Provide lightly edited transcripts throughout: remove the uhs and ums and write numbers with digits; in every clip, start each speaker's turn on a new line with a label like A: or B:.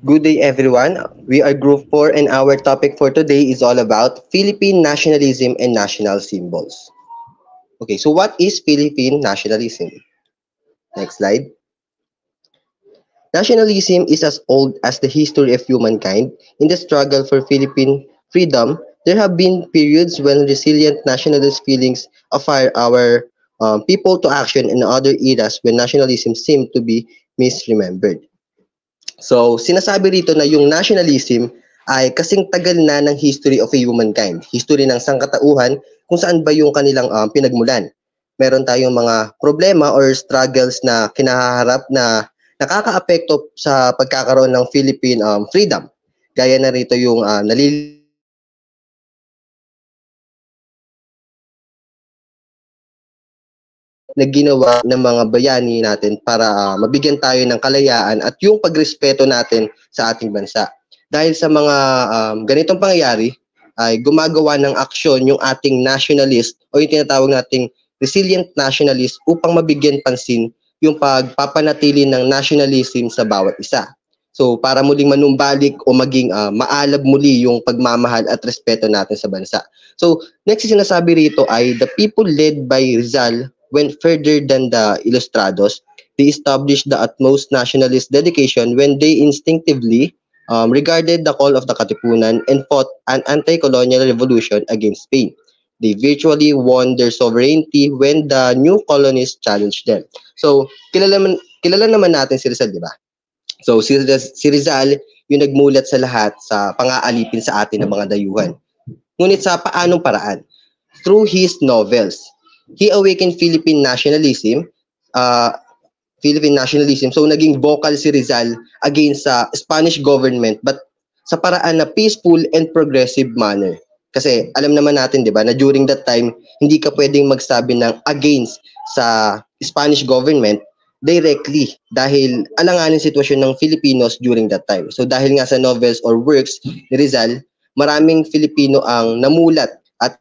A: Good day, everyone. We are Group 4, and our topic for today is all about Philippine nationalism and national symbols. Okay, so what is Philippine nationalism? Next slide. Nationalism is as old as the history of humankind. In the struggle for Philippine freedom, there have been periods when resilient nationalist feelings fire our people to action, and other eras when nationalism seemed to be misremembered. So, sinasabi rito na yung nationalism ay kasing tagal na ng history of humankind, history ng sangkatauhan kung saan ba yung kanilang pinagmulan. Meron tayong mga problema or struggles na kinaharap na nakakaapekto sa pagkakaroon ng Philippine freedom. Gaya na rito yung na ginawa ng mga bayani natin para mabigyan tayo ng kalayaan at yung pagrespeto natin sa ating bansa. Dahil sa mga ganitong pangyayari, ay gumagawa ng aksyon yung ating nationalist o yung tinatawag nating resilient nationalist upang mabigyan pansin yung pagpapanatili ng nationalism sa bawat isa. So para muling manumbalik o maging maalab muli yung pagmamahal at respeto natin sa bansa. So next sinasabi rito ay the people led by Rizal went further than the Ilustrados. They established the utmost nationalist dedication when they instinctively regarded the call of the Katipunan and fought an anti-colonial revolution against Spain. They virtually won their sovereignty when the new colonists challenged them. So, kilala naman natin si Rizal, di ba? So, si Rizal, yung nagmulat sa lahat sa pang-aalipin sa atin ng mga dayuhan. Ngunit sa paanong paraan? Through his novels. He awakened Philippine nationalism. So naging vocal si Rizal against sa Spanish government but sa paraan na peaceful and progressive manner. Kasi alam naman natin, 'di ba, na during that time hindi ka pwedeng magsabi ng against sa Spanish government directly dahil alanganin sitwasyon ng Filipinos during that time. So dahil nga sa novels or works ni Rizal, maraming Filipino ang namulat at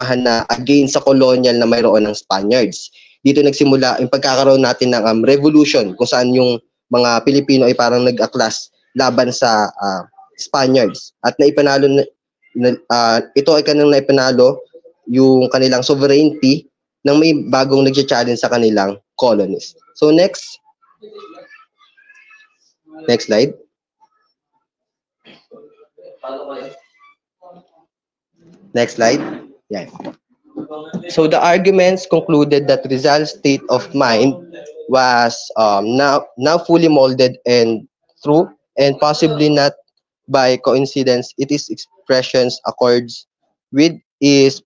A: na against sa colonial na mayroon ng Spaniards. Dito nagsimula yung pagkakaroon natin ng revolution kung saan yung mga Pilipino ay parang nag-aklas laban sa Spaniards at ito ay kanang naipanalo yung kanilang sovereignty nang may bagong nag-challenge sa kanilang colonies. So next slide. Next slide. Yeah. So the arguments concluded that Rizal's state of mind was now fully molded and true, and possibly not by coincidence. It is expressions accords with his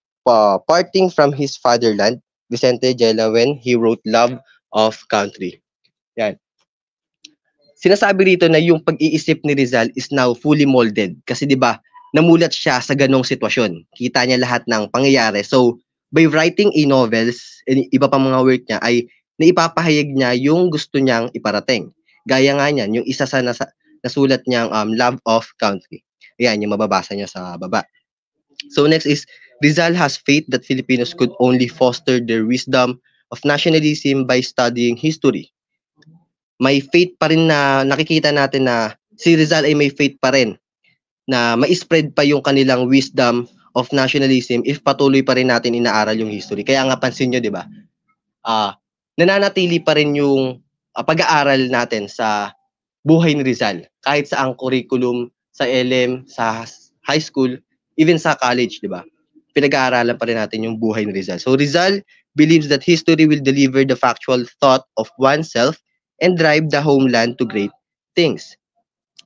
A: parting from his fatherland, Vicente Gela, when he wrote Love of Country. Yan. Sinasabi rito na yung pag-iisip ni Rizal is now fully molded kasi 'di ba namulat siya sa ganong sitwasyon. Kita niya lahat ng pangyayari. So, by writing novels and iba pang mga work niya ay naipapahayag niya yung gusto niyang iparating. Gaya nga niyan, yung isa sa nasulat niyang Love of Country. Ayan, yung mababasa niyo sa baba. So next is, Rizal has faith that Filipinos could only foster their wisdom of nationalism by studying history. May faith pa rin na nakikita natin na si Rizal ay may faith pa rin na ma-spread pa yung kanilang wisdom of nationalism if patuloy pa rin natin inaaral yung history. Kaya nga pansin nyo, di ba? Nananatili pa rin yung pag-aaral natin sa buhay ni Rizal. Kahit sa ang curriculum, sa LM, sa high school, even sa college, di ba? Pinag-aaralan pa rin natin yung buhay ni Rizal. So Rizal believes that history will deliver the factual thought of oneself and drive the homeland to great things.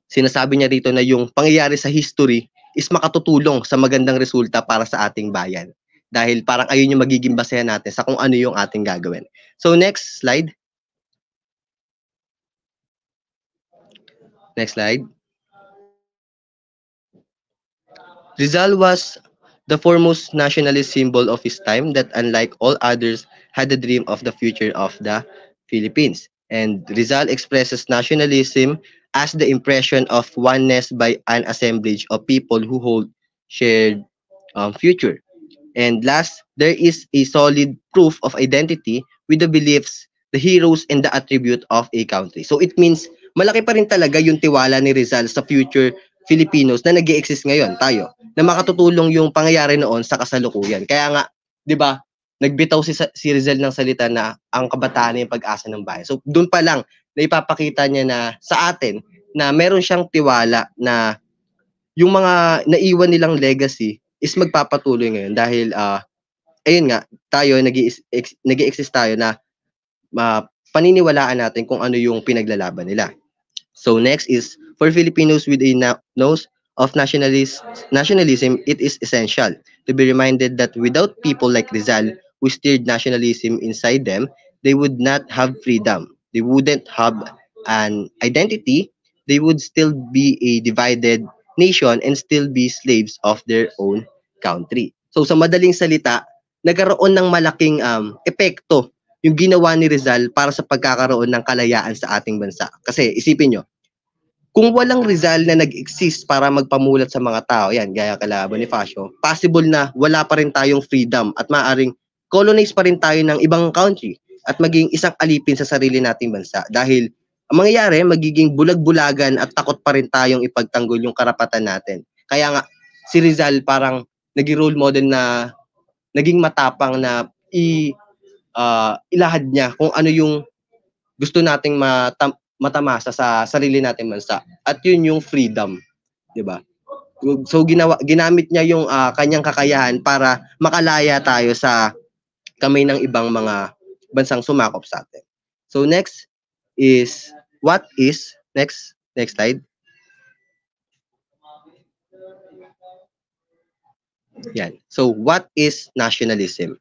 A: Sinasabi niya rito na yung pangyayari sa history is makatutulong sa magandang resulta para sa ating bayan. Dahil parang ayun yung magiging basehan natin sa kung ano yung ating gagawin. So next slide. Next slide. Rizal was the foremost nationalist symbol of his time that unlike all others had the dream of the future of the Philippines. And Rizal expresses nationalism as the impression of oneness by an assemblage of people who hold shared future. And last, there is a solid proof of identity with the beliefs, the heroes, and the attribute of a country. So it means, malaki pa rin talaga yung tiwala ni Rizal sa future Filipinos na nag-i-exist ngayon, tayo, na makatutulong yung pangyayari noon sa kasalukuyan. Kaya nga, di ba, nagbitaw si Rizal ng salita na ang kabataan ay yung pag-asa ng bayan. So doon pa lang, naipapakita niya na sa atin na meron siyang tiwala na yung mga naiwan nilang legacy is magpapatuloy ngayon dahil ayun nga, tayo nag-i-exist tayo na paniniwalaan natin kung ano yung pinaglalaban nila. So next is, for Filipinos with a nose of nationalism, it is essential to be reminded that without people like Rizal who steered nationalism inside them, they would not have freedom. They wouldn't have an identity. They would still be a divided nation and still be slaves of their own country. So sa madaling salita, nagkaroon ng malaking epekto yung ginawa ni Rizal para sa pagkakaroon ng kalayaan sa ating bansa. Kasi isipin nyo, kung walang Rizal na nag-exist para magpamulat sa mga tao, yan, gaya kala Bonifacio, possible na wala pa rin tayong freedom at maaaring colonize pa rin tayo ng ibang country at maging isang alipin sa sarili nating bansa. Dahil ang mangyayari, magiging bulag-bulagan at takot pa rin tayong ipagtanggol yung karapatan natin. Kaya nga, si Rizal parang naging role model na naging matapang na ilahad niya kung ano yung gusto nating matamasa sa sarili nating bansa. At yun yung freedom, 'di ba? So ginamit niya yung kanyang kakayahan para makalaya tayo sa kamay ng ibang mga bansang sumakop sa atin. So next is next slide. Yan. So what is nationalism?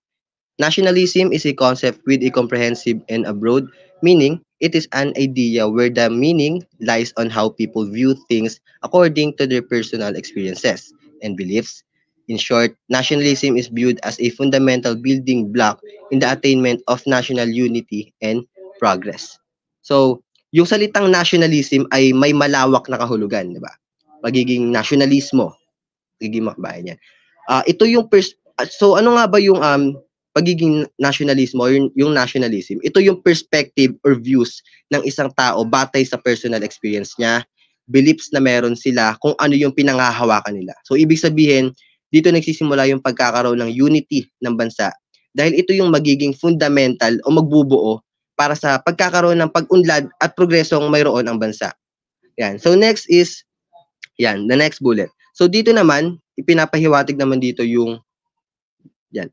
A: Nationalism is a concept with a comprehensive and a broad meaning. It is an idea where the meaning lies on how people view things according to their personal experiences and beliefs. In short, nationalism is viewed as a fundamental building block in the attainment of national unity and progress. So, yung salitang nationalism ay may malawak na kahulugan, di ba? Pagiging nasyonalismo, pagiging makbayan yan. Ito yung so ano nga ba yung pagiging nationalismo or yung nationalism? Ito yung perspective or views ng isang tao batay sa personal experience niya, beliefs na meron sila, kung ano yung pinanghahawakan nila. So ibig sabihin, dito nagsisimula yung pagkakaroon ng unity ng bansa dahil ito yung magiging fundamental o magbubuo para sa pagkakaroon ng pag-unlad at progresong mayroon ang bansa. Yan. So next is yan, the next bullet. So dito naman, ipinapahiwatig naman dito yung yan.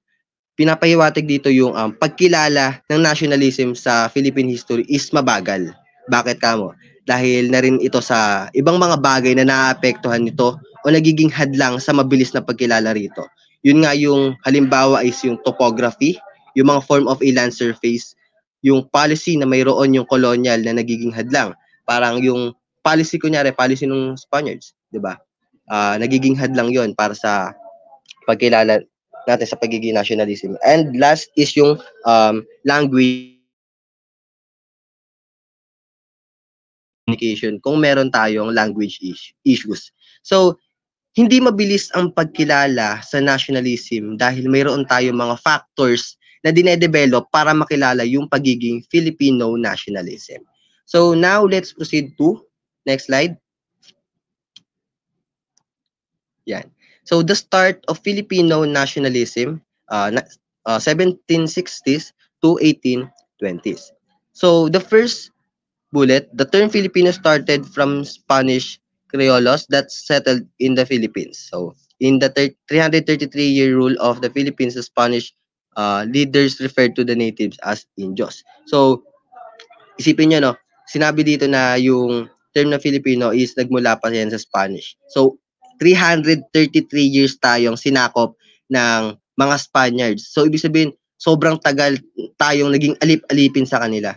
A: Pinapahiwatig dito yung pagkilala ng nationalism sa Philippine history is mabagal. Bakit kamo? Dahil na rin ito sa ibang mga bagay na naaapektuhan nito o nagiging hadlang sa mabilis na pagkilala rito. Yun nga yung halimbawa is yung topography, yung mga form of a land surface, yung policy na mayroon yung colonial na nagiging hadlang. Parang yung policy, kunyari, policy ng Spaniards, di ba? Nagiging hadlang yon para sa pagkilala natin sa pagiging nationalism. And last is yung language communication kung meron tayong language issues. So, hindi mabilis ang pagkilala sa nationalism dahil mayroon tayong mga factors na dinedevelop para makilala yung pagiging Filipino nationalism. So, now let's proceed to next slide. Yan. So the start of Filipino nationalism, 1760s to 1820s. So the first bullet, the term Filipino started from Spanish Criollos that settled in the Philippines. So in the 333-year rule of the Philippines, the Spanish leaders referred to the natives as Indios. So isipin nyo, no, sinabi dito na yung term na Filipino is nagmula pa yan sa Spanish. So 333 years tayong sinakop ng mga Spaniards. So, ibig sabihin, sobrang tagal tayong naging alip-alipin sa kanila.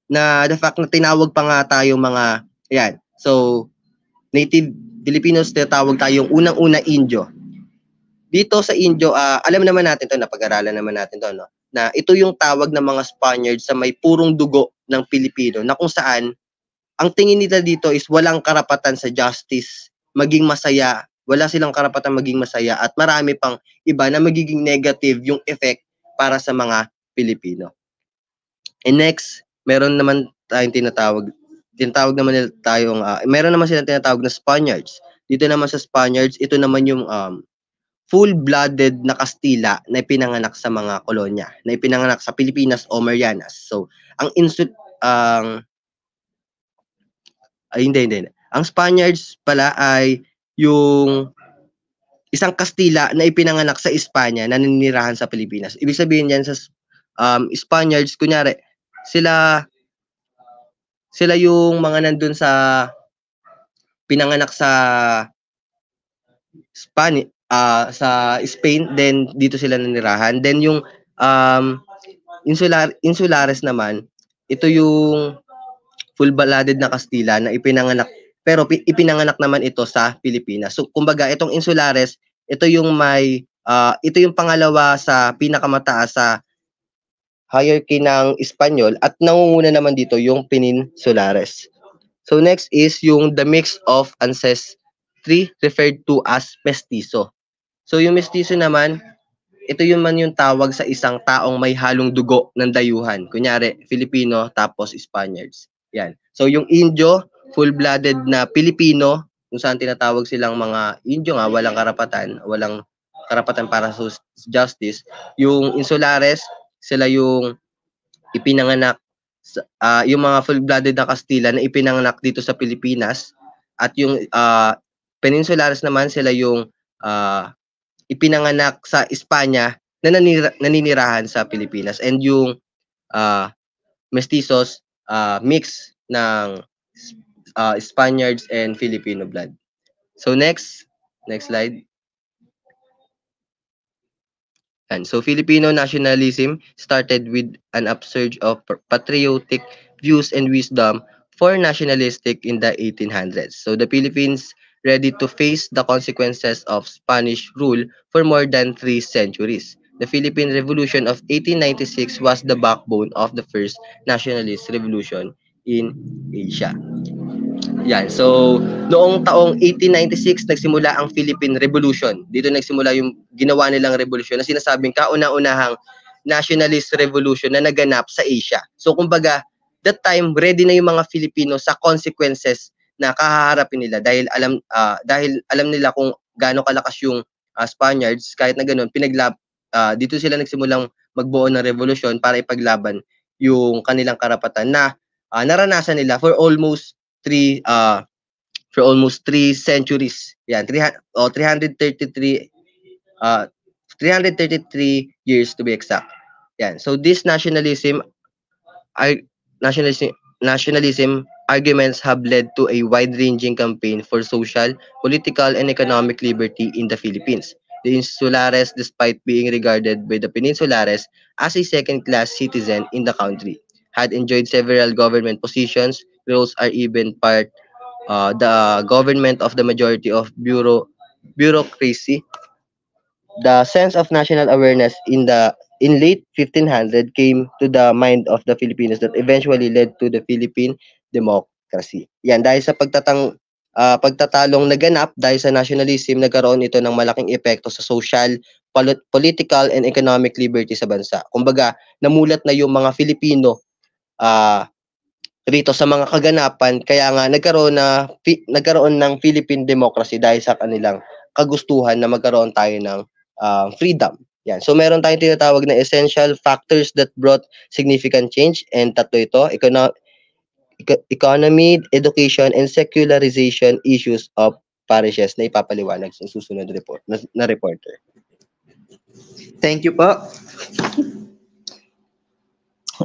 A: Na the fact na tinawag pa nga tayong mga, ayan, so, native Filipinos, tinatawag tayong unang-una Indio. Dito sa Indio, alam naman natin to, napag-aralan naman natin to, no? Na ito yung tawag ng mga Spaniards sa may purong dugo ng Pilipino, na kung saan, ang tingin nila dito is walang karapatan sa justice, maging masaya wala silang karapatan maging masaya at marami pang iba na magiging negative yung effect para sa mga Pilipino. And next, meron naman tayong tinatawag naman nila tayong, meron naman silang tinatawag na Spaniards. Dito naman sa Spaniards, ito naman yung full-blooded na Kastila na ipinanganak sa mga kolonya, na ipinanganak sa Pilipinas o Marianas. So, hindi. Ang Spaniards pala ay yung isang Kastila na ipinanganak sa Espanya na naninirahan sa Pilipinas. Ibig sabihin yan sa Spaniards, kunyari, sila yung mga nandun sa pinanganak sa sa Spain, then dito sila nanirahan. Then yung Insulares naman, ito yung full-blooded na Kastila na ipinanganak, pero ipinanganak naman ito sa Pilipinas. So kumbaga itong Insulares, ito yung ito yung pangalawa sa pinakamataas sa hierarchy ng Espanyol at nangunguna naman dito yung Peninsulares. So next is yung the mix of ancestry referred to as mestizo. So yung mestizo naman, ito yung tawag sa isang taong may halong dugo ng dayuhan. Kunyari, Filipino tapos Spaniards. Yan. So yung Indio, full-blooded na Pilipino, kung saan tinatawag silang mga Indio nga, walang karapatan para sa justice. Yung Insulares, sila yung ipinanganak, yung mga full-blooded na Kastila na ipinanganak dito sa Pilipinas. At yung Peninsulares naman, sila yung ipinanganak sa Espanya na naninirahan sa Pilipinas. And yung mestizos, mix ng Spaniards and Filipino blood. So next slide. And so Filipino nationalism started with an upsurge of patriotic views and wisdom for nationalistic in the 1800s. So the Philippines ready to face the consequences of Spanish rule for more than 3 centuries. The Philippine Revolution of 1896 was the backbone of the first nationalist revolution in Asia. Yan. So, noong taong 1896, nagsimula ang Philippine Revolution. Dito nagsimula yung ginawa nilang revolution na sinasabing kauna-unahang nationalist revolution na naganap sa Asia. So, kumbaga, that time, ready na yung mga Filipino sa consequences na kahaharapin nila dahil alam nila kung gaano kalakas yung Spaniards. Kahit na ganoon, dito sila nagsimulang magbuo ng revolution para ipaglaban yung kanilang karapatan na naranasan nila for almost 3 centuries. Yan, 333 years to be exact. Yan. So this nationalism arguments have led to a wide-ranging campaign for social, political, and economic liberty in the Philippines. The Insulares, despite being regarded by the Peninsulares as a second-class citizen in the country, had enjoyed several government positions. Roles are even part the government of the majority of bureaucracy. The sense of national awareness in late 1500 came to the mind of the Filipinos that eventually led to the Philippine democracy. Yan, dahil sa pagtatalong naganap dahil sa nationalism, nagkaroon ito ng malaking epekto sa social, political, and economic liberty sa bansa. Kumbaga, namulat na yung mga Filipino rito sa mga kaganapan, kaya nga nagkaroon ng Philippine democracy dahil sa kanilang kagustuhan na magkaroon tayo ng freedom. Yan. So meron tayong tinatawag na essential factors that brought significant change, and tatlo ito: economy, education, and secularization issues of parishes na ipapaliwanag sa susunod na reporter.
B: Thank you po.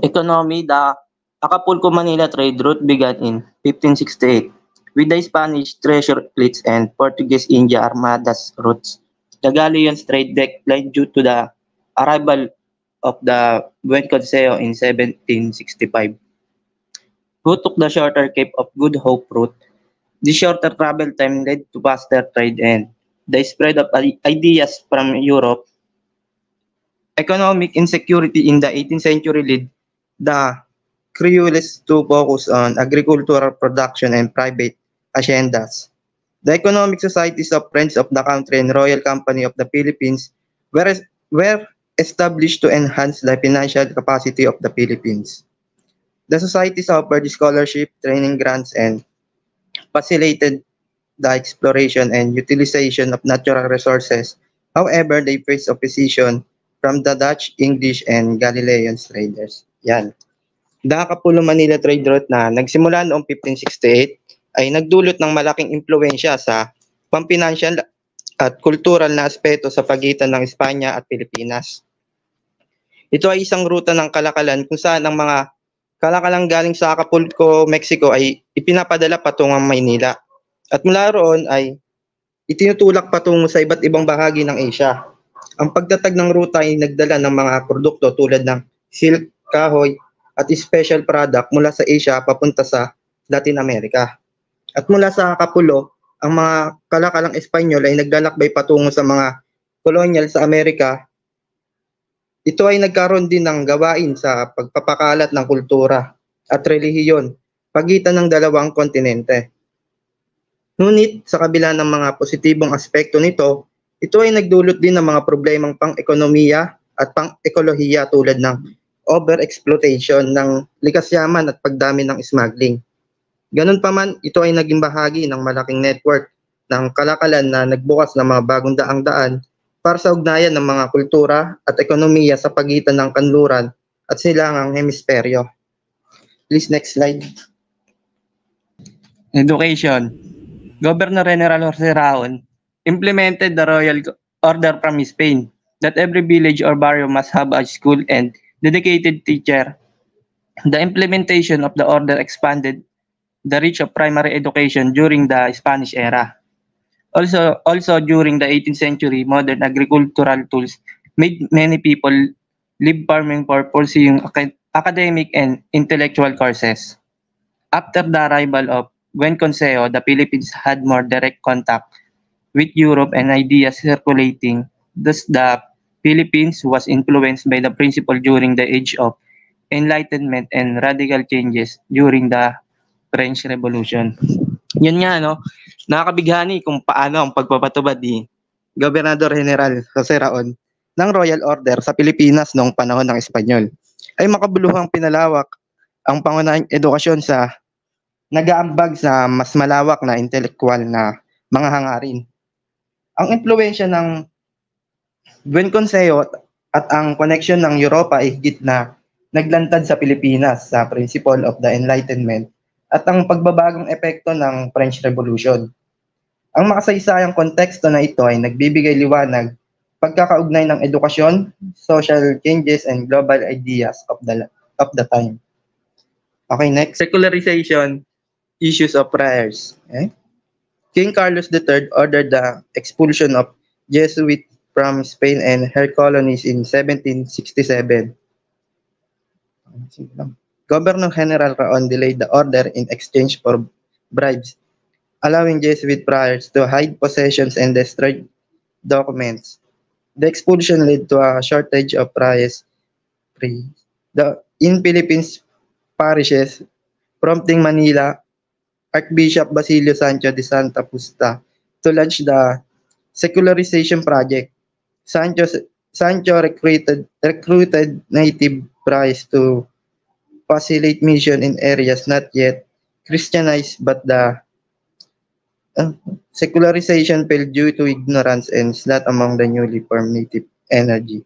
B: Economy, the Acapulco-Manila trade route began in 1568 with the Spanish treasure fleets and Portuguese India Armadas routes. The galleons trade declined due to the arrival of the Buen Consejo in 1765. Who took the shorter Cape of Good Hope route? The shorter travel time led to faster trade and the spread of ideas from Europe. Economic insecurity in the 18th century led the Creoles to focus on agricultural production and private haciendas. The Economic Societies of Friends of the Country and Royal Company of the Philippines were established to enhance the financial capacity of the Philippines. The societies offered scholarship, training grants, and facilitated the exploration and utilization of natural resources. However, they faced opposition from the Dutch, English, and Galilean traders. Yan. The Acapulco Manila Trade Route na nagsimula noong 1568 ay nagdulot ng malaking impluensya sa pampinansyal at kultural na aspeto sa pagitan ng Espanya at Pilipinas. Ito ay isang ruta ng kalakalan kung saan ang mga kalakalang galing sa Acapulco, Mexico ay ipinapadala patungong Maynila. At mula roon ay itinutulak patungo sa iba't ibang bahagi ng Asia. Ang pagtatag ng ruta ay nagdala ng mga produkto tulad ng silk, kahoy, at special product mula sa Asia papunta sa Latin America. At mula sa Acapulco, ang mga kalakalang Espanyol ay naglalakbay patungo sa mga kolonyal sa Amerika. Ito ay nagkaroon din ng gawain sa pagpapakalat ng kultura at relihiyon pagitan ng dalawang kontinente. Ngunit sa kabila ng mga positibong aspekto nito, ito ay nagdulot din ng mga problemang pang-ekonomiya at pang-ekolohiya tulad ng over-exploitation ng likas yaman at pagdami ng smuggling. Ganun pa man, ito ay naging bahagi ng malaking network ng kalakalan na nagbukas ng mga bagong daang-daan para sa ugnayan ng mga kultura at ekonomiya sa pagitan ng kanluran at silangang hemisperyo. Please, next slide. Education. Governor General Jose Raon implemented the royal order from Spain that every village or barrio must have a school and dedicated teacher. The implementation of the order expanded the reach of primary education during the Spanish era. Also during the 18th century, modern agricultural tools made many people leave farming for pursuing academic and intellectual courses. After the arrival of Buen Consejo, the Philippines had more direct contact with Europe and ideas circulating. Thus, the Philippines was influenced by the principle during the age of enlightenment and radical changes during the French Revolution. Yun nga, no? Nakakabighani kung paano ang pagpapatubad ni Gobernador General Jose Raon ng Royal Order sa Pilipinas noong panahon ng Espanyol ay makabuluhang pinalawak ang pangunahing edukasyon sa nag-aambag sa mas malawak na intelektual na mga hangarin. Ang impluwensya ng Buen Consejo at ang koneksyon ng Europa ay higit na naglantad sa Pilipinas sa principle of the Enlightenment at ang pagbabagong epekto ng French Revolution. Ang makasaysayang konteksto na ito ay nagbibigay liwanag pagkakaugnay ng edukasyon, social changes, and global ideas of the time. Okay, next. Secularization, issues of prayers. Okay? King Carlos III ordered the expulsion of Jesuits from Spain and her colonies in 1767. Governor General Raon delayed the order in exchange for bribes, allowing Jesuit friars to hide possessions and destroy documents. The expulsion led to a shortage of friars in Philippines parishes, prompting Manila Archbishop Basilio Sancho de Santa Pusta to launch the secularization project. Sancho recruited native friars to facilitate mission in areas not yet Christianized, but the secularization failed due to ignorance and sloth among the newly formed native energy.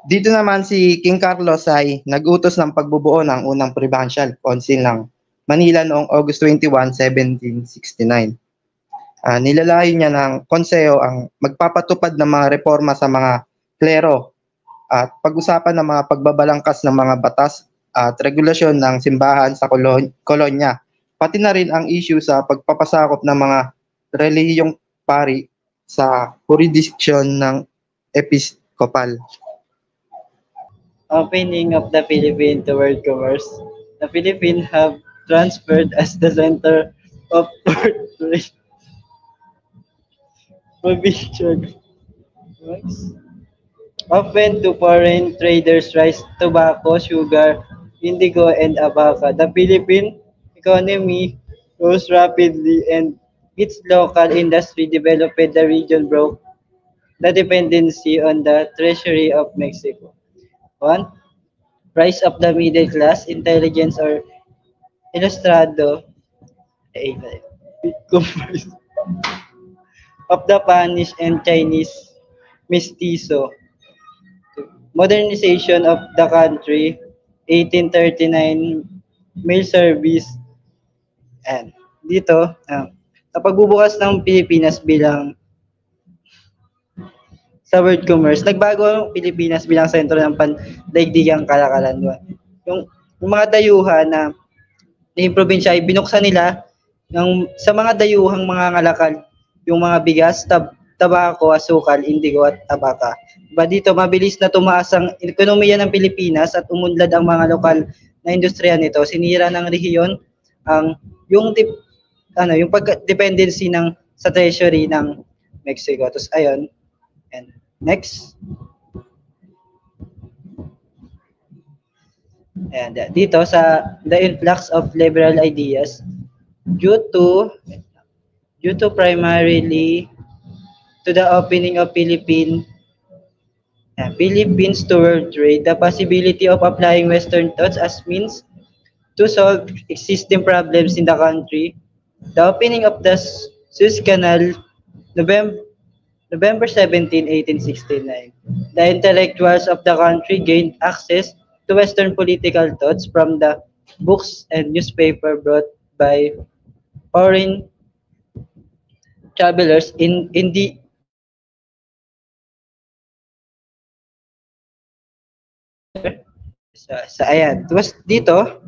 B: Dito naman si King Carlos ay nag-utos ng pagbubuo ng unang Provincial Council ng Manila noong August 21, 1769. Nilalayo niya ng konseho ang magpapatupad ng mga reforma sa mga klero at pag-usapan ng mga pagbabalangkas ng mga batas at regulasyon ng simbahan sa kolonya, pati na rin ang issue sa pagpapasakop ng mga relihiyong pari sa jurisdiction ng episkopal.
C: Opening of the Philippines to world commerce. The Philippines have transferred as the center of provincial often to foreign traders rice, tobacco, sugar, indigo, and abaca. The Philippine economy rose rapidly and its local industry developed, the region broke the dependency on the treasury of Mexico. 1. Rise of the middle class, intelligence or ilustrado, eh, comprised of the Spanish and Chinese mestizo. Modernization of the country, 1839, mail service, and dito, sa pagbubukas ng Pilipinas bilang sa world commerce, nagbago ang Pilipinas bilang sentro ng pandaigdigang kalakalan. Diba? Yung mga dayuhan na yung probinsya ay binuksan nila sa mga dayuhang mga ngalakal, yung mga bigas, tabako, asukal, indigo at tabaka. Diba dito, mabilis na tumaas ang ekonomiya ng Pilipinas at umunlad ang mga lokal na industriya nito. Sinira ng rehiyon yung pagka-dependency sa treasury ng Mexico. Tapos ayun, and next. And dito sa the influx of liberal ideas due to primarily to the opening of Philippines to world trade, the possibility of applying Western thoughts as means to solve existing problems in the country, the opening of the Suez Canal, November 17, 1869. The intellectuals of the country gained access to Western political thoughts from the books and newspaper brought by foreign travelers in the ayan. Tapos dito,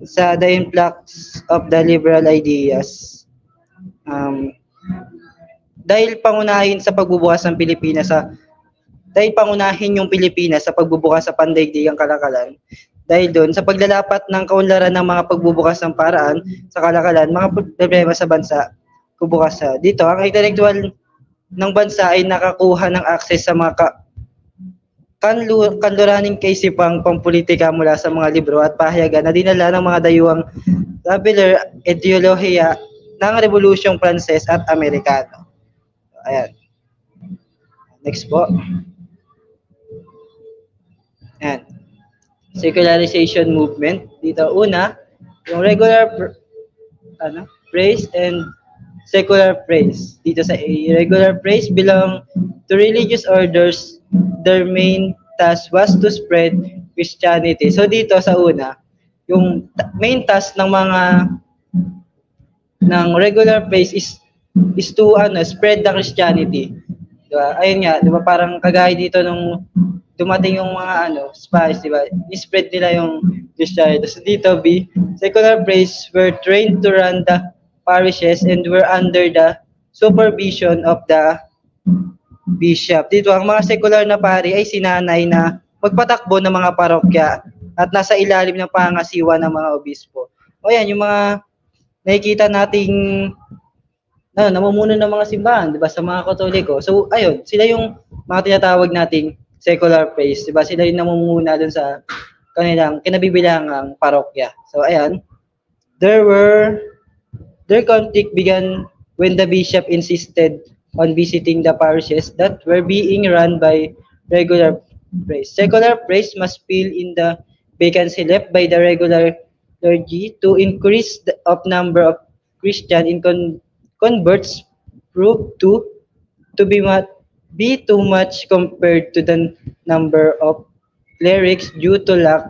C: sa the influx of the liberal ideas, dahil pangunahin sa pagbubukas ng Pilipinas dahil pangunahin yung Pilipinas sa pagbubukas sa pandaigdigang kalakalan, dahil doon sa paglalapat ng kaunlaran ng mga pagbubukas ng paraan sa kalakalan, mga problema sa bansa, kubukas dito, ang intelektual ng bansa ay nakakuha ng access sa mga kanluraning kaisipang pampolitika mula sa mga libro at pahayagan na dinala ng mga dayuhang traveler ideolohiya ng Revolusyong Pranses at Amerikano. Ayan. Next po. Ayan. Secularization movement. Dito una, yung regular praise and secular praise. Dito sa regular praise belong to religious orders. Their main task was to spread Christianity. So dito sa una, yung main task ng regular praise is to spread the Christianity. Diba? Ayun nga, diba parang kagaya dito nung dumating yung mga spies, diba? I-spread nila yung Christianity. So dito secular praise were trained to run the parishes and were under the supervision of the bishop. Dito, ang mga secular na pari ay sinanay na magpatakbo ng mga parokya at nasa ilalim ng pangasiwa ng mga obispo. O yan, yung mga nakikita nating namumuno ng mga simbahan, 'di ba, sa mga Katoliko. So, ayun, sila yung mga tinatawag nating secular praise, 'di ba? Sila yung namumuna doon sa kanilang kinabibilangang parokya. So, ayan. Their conflict began when the bishop insisted on visiting the parishes that were being run by regular praise. Secular praise must fill in the vacancy left by the regular clergy to increase the number of Christian in converts proved to be too much compared to the number of clerics due to lack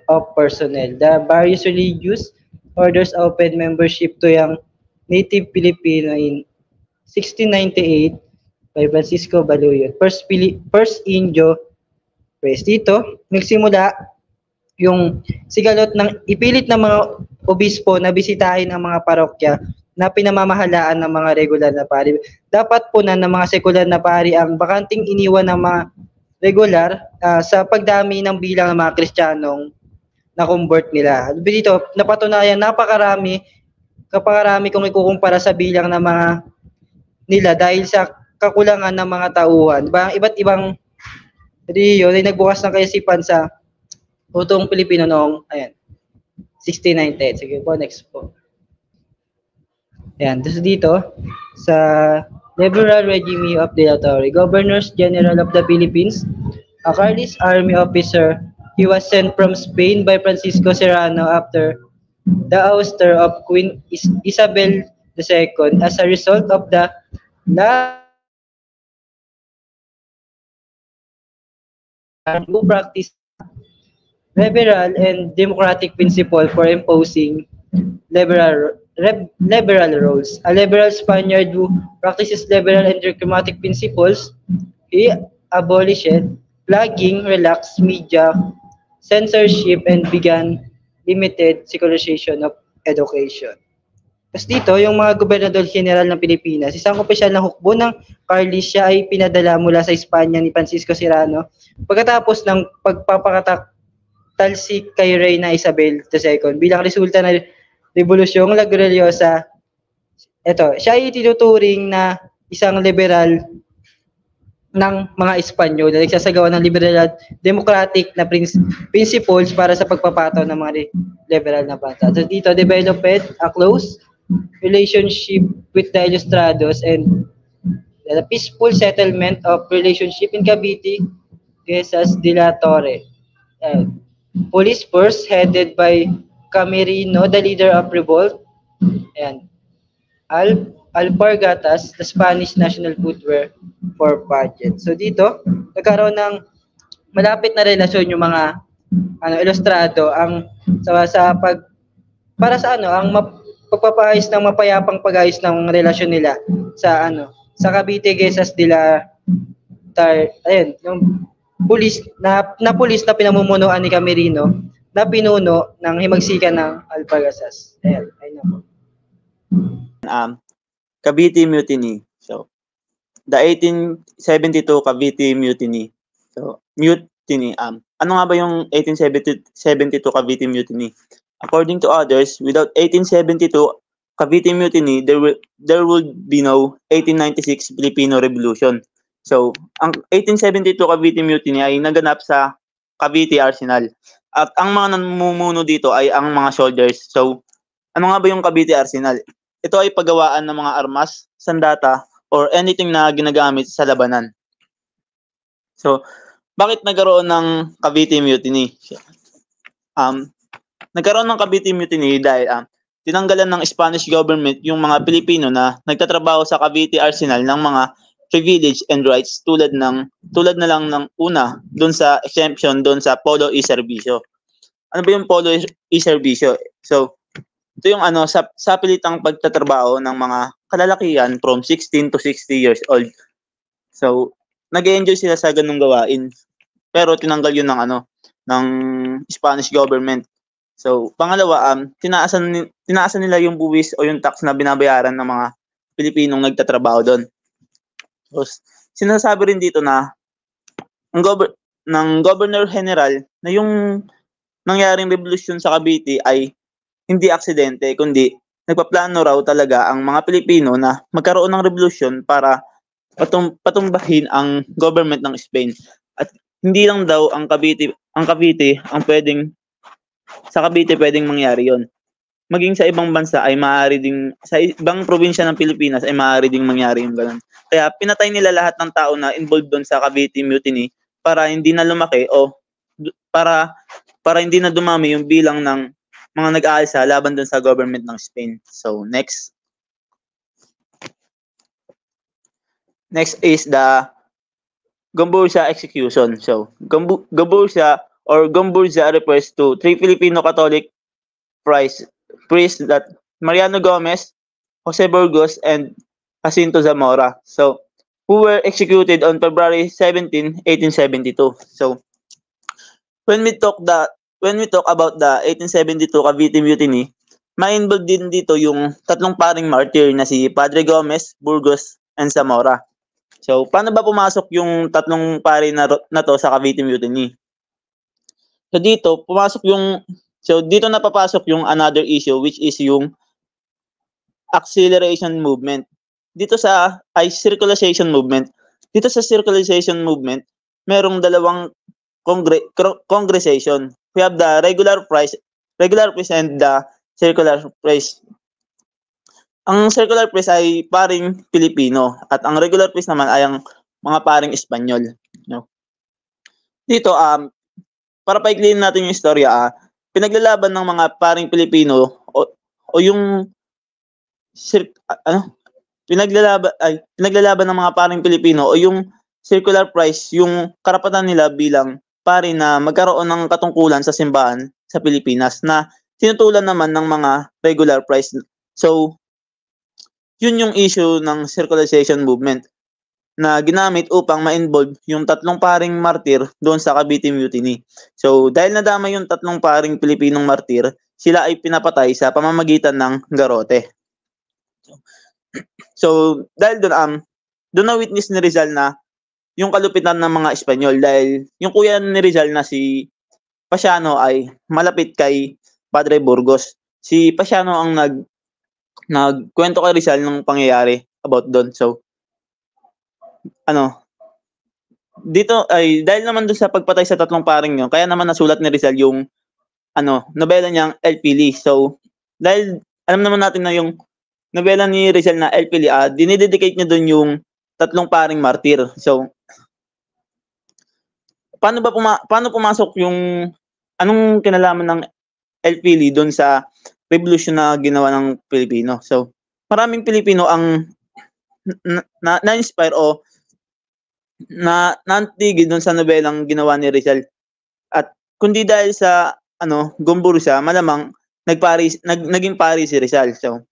C: of personnel. The various religious orders opened membership to young native Filipino in 1698 by Francisco Baluyot. First Indio Praise. Dito, nagsimula yung sigalot ng ipilit ng mga obispo na bisitahin ang mga parokya na pinamamahalaan ng mga regular na pari. Dapat punan ng mga sekular na pari ang bakanting iniwan ng mga regular sa pagdami ng bilang ng mga Kristiyanong na-convert nila. Dito, napatunayan napakarami kung ikukumpara sa bilang ng mga nila dahil sa kakulangan ng mga tauhan. Diba? Iba't ibang reliyon ay nagbukas ng kaisipan sa utong Pilipino noong 1698. Sige po, next po. Ayan, tapos dito, sa liberal regime of De La Torre, Governors General of the Philippines, a Carlist army officer, he was sent from Spain by Francisco Serrano after the ouster of Queen Isabel II as a result of the lack who practiced liberal and democratic principle for imposing liberal rules. A liberal Spaniard who practices liberal and democratic principles, he abolished flagging, relaxed media censorship, and began limited secularization of education. Tapos dito, yung mga gobernador general ng Pilipinas, isang opisyal ng hukbo ng Carlist, siya ay pinadala mula sa Espanya ni Francisco Serrano pagkatapos ng pagpapakatalsik kay Reyna Isabel II bilang resulta ng Rebolusyong La Gloriosa. Ito, siya ay tinuturing na isang liberal ng mga Espanyol na nagsasagawa ng liberal at democratic na principles para sa pagpapataw ng mga liberal na bansa. So dito, developed a close relationship with the Ilustrados and the peaceful settlement of relationship in Cavite, Quezas de la Torre. Police force headed by Camerino, the leader of revolt, and Alpargatas, the Spanish national footwear for budget. So dito, nagkaroon ng malapit na relasyon yung mga ilustrado ang sa pag para sa ang pagpapayos ng mapayapang pag-ayos ng relasyon nila sa sa Cavite, Quezas de la ayun, yung pulis na pulis na pinamumunuan ni Camerino na pinuno ng himagsikan ng Alpargatas. Ayun po.
B: Cavite Mutiny. So, the 1872 Cavite Mutiny. So, mutiny. Ano nga ba yung 1872 Cavite Mutiny? According to others, without 1872 Cavite Mutiny, there would be no 1896 Filipino Revolution. So, ang 1872 Cavite Mutiny ay naganap sa Cavite Arsenal. At ang mga namumuno dito ay ang mga soldiers. So, ano nga ba yung Cavite Arsenal? Ito ay paggawaan ng mga armas, sandata, or anything na ginagamit sa labanan. So, bakit nagkaroon ng Cavite Mutiny? Nagkaroon ng Cavite Mutiny dahil tinanggalan ng Spanish government yung mga Pilipino na nagtatrabaho sa Cavite Arsenal ng mga privilege and rights tulad na lang ng una doon sa exemption doon sa Polo y Servicio. Ano ba yung Polo y Servicio? So, ito yung sa pilitang pagtatrabaho ng mga kalalakihan from 16 to 60 years old. So, nag-enjoy sila sa ganung gawain. Pero tinanggal yun ng Spanish government. So, pangalawa, tinaasan nila yung buwis o yung tax na binabayaran ng mga Pilipinong nagtatrabaho doon. So, sinasabi rin dito na ng Governor General na yung nangyaring revolusyon sa Cavite ay hindi aksidente, kundi nagpaplano raw talaga ang mga Pilipino na magkaroon ng revolusyon para patumbahin ang government ng Spain. At hindi lang daw ang Cavite ang pwedeng sa Cavite pwedeng mangyari yon. Maging sa ibang bansa ay maaari ding sa ibang probinsya ng Pilipinas ay maaari ding mangyari yung ganun. Kaya pinatay nila lahat ng tao na involved doon sa Cavite Mutiny para hindi na lumaki o para hindi na dumami yung bilang ng mga nag-aalsa laban dun sa government ng Spain. So, next. Next is the Gomburza execution. So, Gomburza or Gomburza refers to three Filipino Catholic priests that Mariano Gomez, Jose Burgos, and Jacinto Zamora. So, who were executed on February 17, 1872. So, when we talk about the 1872 Cavite Mutiny, ma-involved din dito yung tatlong paring martyr na si Padre Gomez, Burgos, and Zamora. So, paano ba pumasok yung tatlong pari na to sa Cavite Mutiny? So, dito napapasok yung another issue which is yung acceleration movement. Dito sa circularization movement. Dito sa circularization movement, merong dalawang congregation. We have the regular price and the circular price.
D: Ang circular press ay paring Pilipino at ang regular press naman ay ang mga paring Espanyol. No? Dito, para paikliin natin yung istorya, pinaglalaban ng mga paring Pilipino o yung pinaglalaban ng mga paring Pilipino o yung circular price, yung karapatan nila bilang pari na magkaroon ng katungkulan sa simbahan sa Pilipinas na tinutulan naman ng mga regular price. So, yun yung issue ng circularization movement na ginamit upang ma-involve yung tatlong paring martir doon sa Cavite Mutiny. So, dahil nadama yung tatlong paring Pilipinong martir, sila ay pinapatay sa pamamagitan ng garote. So, dahil doon na witness ni Rizal na yung kalupitan ng mga Espanyol dahil yung kuya ni Rizal na si Pasiano ay malapit kay Padre Burgos. Si Pasiano ang nagkwento kay Rizal ng pangyayari about doon. So, dito ay dahil naman doon sa pagpatay sa tatlong paring yun, kaya naman nasulat ni Rizal yung nobela niyang El Pili. So, dahil alam naman natin na yung nobela ni Rizal na El Pili, dinidedicate niya doon yung tatlong paring martir. So, paano pumasok yung anong kinalaman ng El Pili doon sa revolution na ginawa ng Pilipino? So, maraming Pilipino ang na-inspire o naantigid doon sa nobelang ginawa ni Rizal. At kundi dahil sa Gomburza, malamang naging pari si Rizal. So,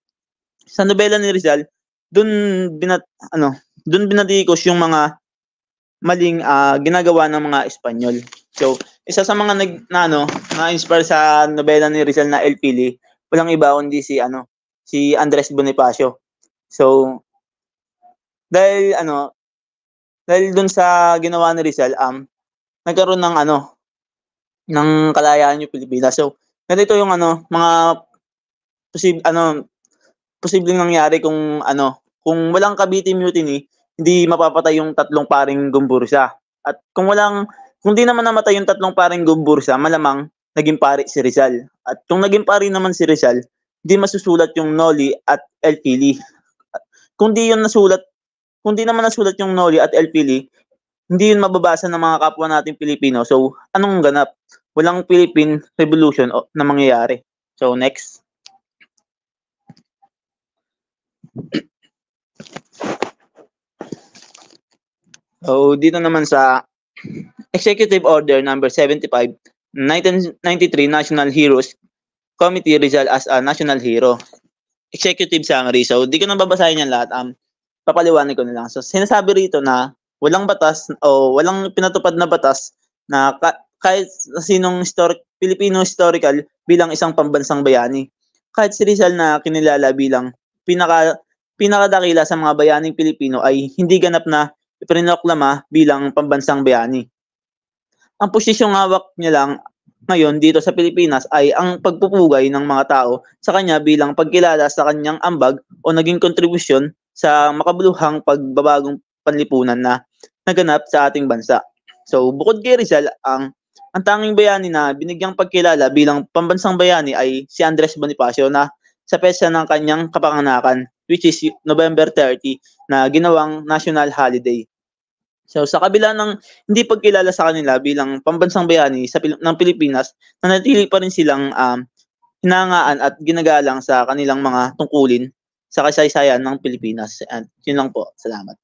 D: sa nobela ni Rizal, doon binadikos yung mga maling ginagawa ng mga Espanyol. So, isa sa mga na-inspire sa nobela ni Rizal na El Pili, walang iba kundi si Andres Bonifacio. So, dahil doon sa ginawa ni Rizal, nagkaroon ng kalayaan yung Pilipinas. So, ganito yung mga posibleng nangyari kung walang Cavite Mutiny, hindi mapapatay yung tatlong paring Gomburza. At kung di naman namatay yung tatlong paring Gomburza, malamang naging pari si Rizal. At kung naging pari naman si Rizal, hindi masusulat yung Noli at El Pili. Kung di naman nasulat yung Noli at El Pili, hindi yun mababasa ng mga kapwa nating Pilipino. So, anong ganap? Walang Philippine Revolution na mangyayari. So, next. So, dito naman sa Executive Order number 75, 1993 National Heroes Committee Rizal as a National Hero. Executive summary. So, di ko na babasahin yan lahat. Papaliwanag ko na lang. So, sinasabi rito na walang batas o walang pinatupad na batas na kahit sinong Filipino historical bilang isang pambansang bayani. Kahit si Rizal na kinilala bilang pinakadakila sa mga bayaning Pilipino ay hindi ganap na ipinoklama bilang pambansang bayani. Ang posisyong hawak niya lang ngayon dito sa Pilipinas ay ang pagpupugay ng mga tao sa kanya bilang pagkilala sa kanyang ambag o naging kontribusyon sa makabuluhang pagbabagong panlipunan na naganap sa ating bansa. So, bukod kay Rizal, ang tanging bayani na binigyang pagkilala bilang pambansang bayani ay si Andres Bonifacio na sa petsa ng kanyang kapanganakan, which is November 30, na ginawang national holiday. So, sa kabila ng hindi pagkilala sa kanila bilang pambansang bayani ng Pilipinas, nanatili pa rin silang hinangaan at ginagalang sa kanilang mga tungkulin sa kasaysayan ng Pilipinas. And yun lang po. Salamat.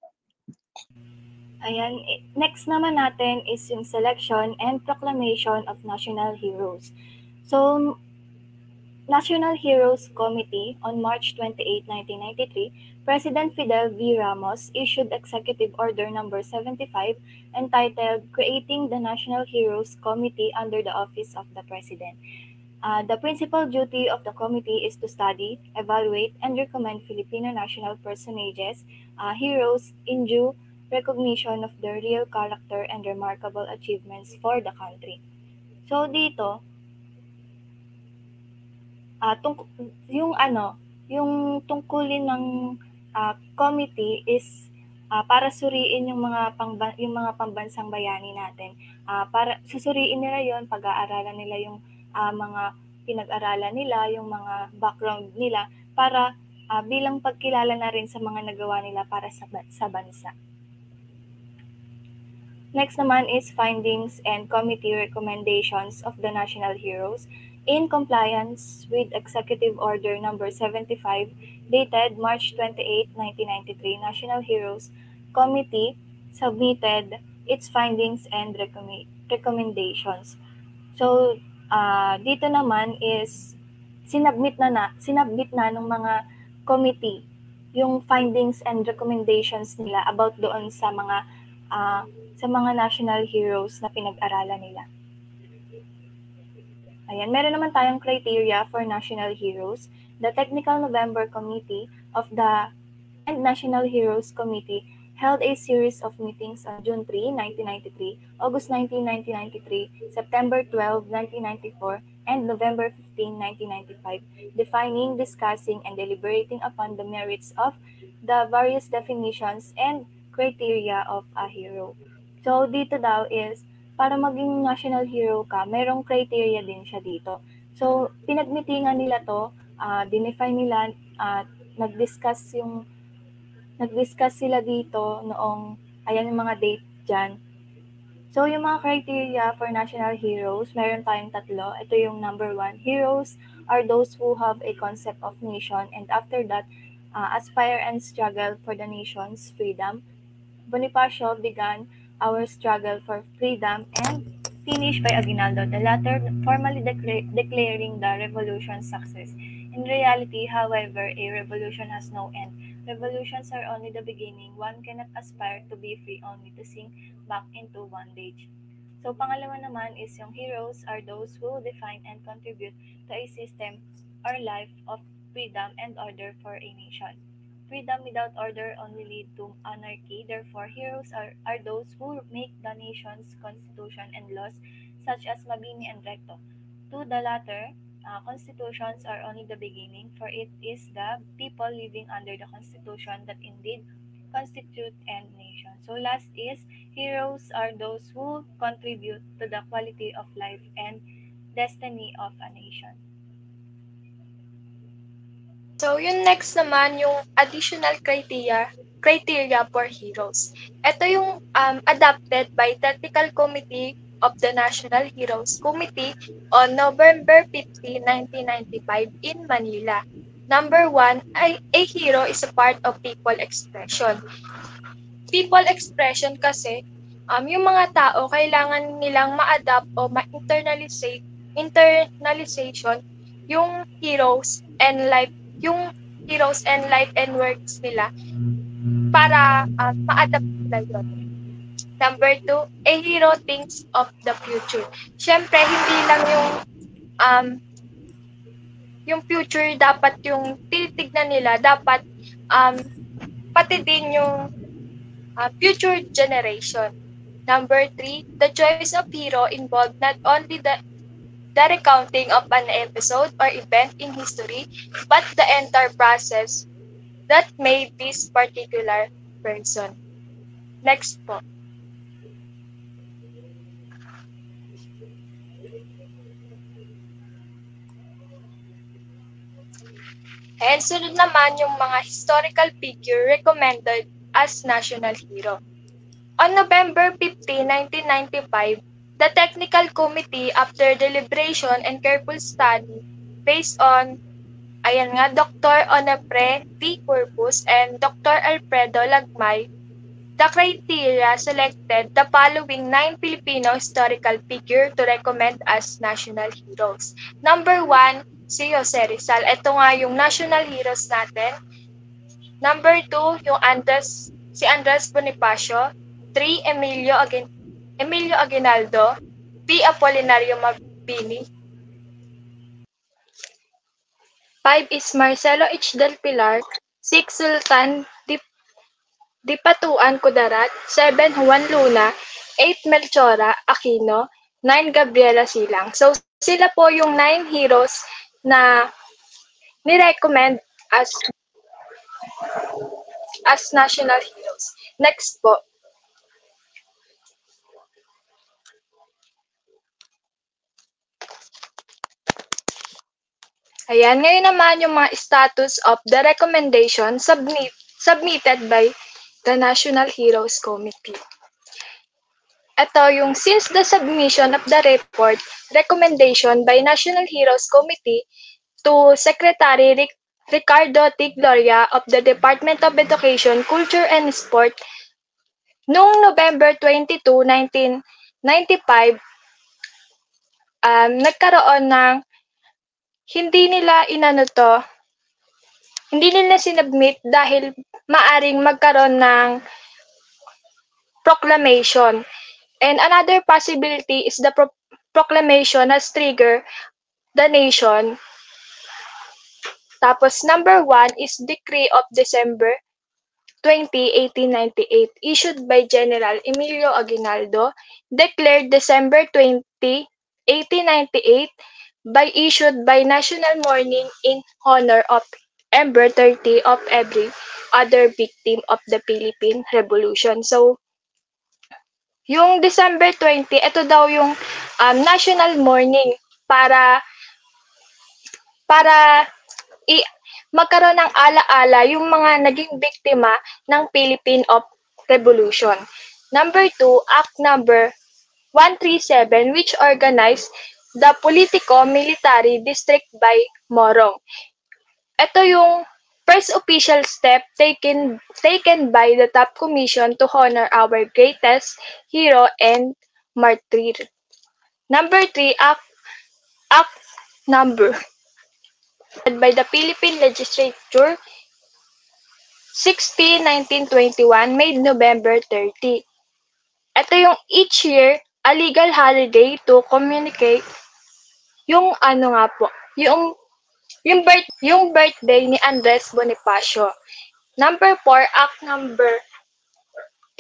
E: Ayan, next naman natin is yung selection and proclamation of national heroes. So, National Heroes Committee on March 28, 1993, President Fidel V. Ramos issued Executive Order number 75 entitled Creating the National Heroes Committee under the Office of the President. The principal duty of the committee is to study, evaluate, and recommend Filipino national personages, heroes in due recognition of their real character and remarkable achievements for the country. So dito, yung tungkulin ng committee is para suriin yung mga pambansang bayani natin. Para susuriin nila yon, pag-aaralan nila yung mga pinag-aralan nila, yung mga background nila para bilang pagkilala na rin sa mga nagawa nila para sa bansa. Next naman is findings and committee recommendations of the national heroes in compliance with Executive Order Number 75 dated March 28, 1993. National Heroes Committee submitted its findings and recommendations. So, dito naman is sinabmit na ng mga committee yung findings and recommendations nila about doon sa mga national heroes na pinag-aralan nila. Ayan, meron naman tayong criteria for national heroes. The Technical November Committee of the National Heroes Committee held a series of meetings on June 3, 1993, August 19, 1993, September 12, 1994, and November 15, 1995, defining, discussing, and deliberating upon the merits of the various definitions and criteria of a hero. So, dito daw is, para maging national hero ka, merong criteria din siya dito. So, pinagmitingan nila to, dinefine nila, nag-discuss sila dito noong, ayan yung mga date dyan. So, yung mga criteria for national heroes, meron tayong tatlo. Ito yung number 1. Heroes are those who have a concept of nation and after that, aspire and struggle for the nation's freedom. Bonifacio began our struggle for freedom and finished by Aguinaldo, the latter formally declaring the revolution's success. In reality, however, a revolution has no end. Revolutions are only the beginning. One cannot aspire to be free only to sink back into bondage. So, pangalawa naman is yung heroes are those who define and contribute to a system or life of freedom and order for a nation. Freedom without order only lead to anarchy. Therefore, heroes are those who make the nation's constitution and laws, such as Mabini and Recto. To the latter, constitutions are only the beginning, for it is the people living under the constitution that indeed constitute a nation. So last is, heroes are those who contribute to the quality of life and destiny of a nation.
F: So, yung next naman, yung additional criteria for heroes. Ito yung adopted by Technical Committee of the National Heroes Committee on November 15, 1995 in Manila. Number 1, a hero is a part of people expression. People expression kasi, yung mga tao, kailangan nilang ma-adapt o internalization yung heroes and life and works nila para ma-adapt nila yun. Number 2, a hero thinks of the future. Siyempre, hindi lang yung future dapat yung tinitignan nila, dapat pati din yung future generation. Number 3, the choice of hero involved not only the recounting of an episode or event in history, but the entire process that made this particular person. Next po. And sunod naman yung mga historical figure recommended as national hero. On November 15, 1995, the Technical Committee, after deliberation and careful study, based on, Dr. Onofre T. Corpus and Dr. Alfredo Lagmay, the criteria selected the following 9 Filipino historical figure to recommend as national heroes. Number 1, si Jose Rizal. Ito nga yung national heroes natin. Number 2, si Andres Bonifacio. 3, Emilio Aguinaldo. P. Apolinario Mabini. 5 is Marcelo H. Del Pilar. 6, Sultan Dipatuan Kudarat. 7, Juan Luna. 8, Melchora Aquino. 9, Gabriela Silang. So, sila po yung 9 heroes na ni-recommend as national heroes. Next po. Ayan, ngayon naman yung mga status of the recommendation submitted by the National Heroes Committee. Ito yung since the submission of the report, recommendation by National Heroes Committee to Secretary Ricardo T. Gloria of the Department of Education, Culture and Sport noong November 22, 1995, nagkaroon ng hindi nila sinubmit dahil maaring magkaroon ng proclamation. And another possibility is the proclamation has triggered the nation. Tapos number 1 is Decree of December 20, 1898, issued by General Emilio Aguinaldo, declared December 20, 1898, issued by National Mourning in honor of December 30 of every other victim of the Philippine Revolution. So, yung December 20, ito daw yung national mourning para magkaroon ng alaala yung mga naging biktima ng Philippine of Revolution. Number 2, Act Number 137, which organized the Politico-Military District by Morong. Ito yung first official step taken by the top commission to honor our greatest hero and martyr. Number 3, Act Number by the Philippine Legislature 16-1921, made November 30. Ito yung each year a legal holiday to communicate yung yung birthday ni Andres Bonifacio. Number 4, Act Number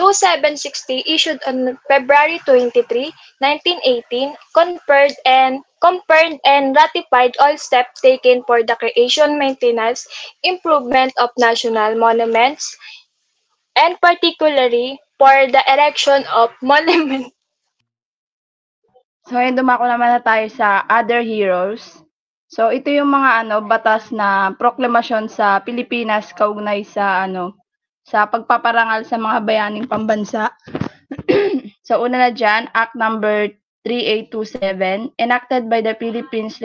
F: 2760, issued on February 23, 1918, confirmed and ratified all steps taken for the creation, maintenance, improvement of national monuments, and particularly for the erection of monuments.
G: So, ngayon dumako naman na tayo sa other heroes. So, ito yung mga batas na proklamasyon sa Pilipinas kaugnay sa sa pagpaparangal sa mga bayaning pambansa. So, una na dyan, Act Number 3827, enacted by the Philippines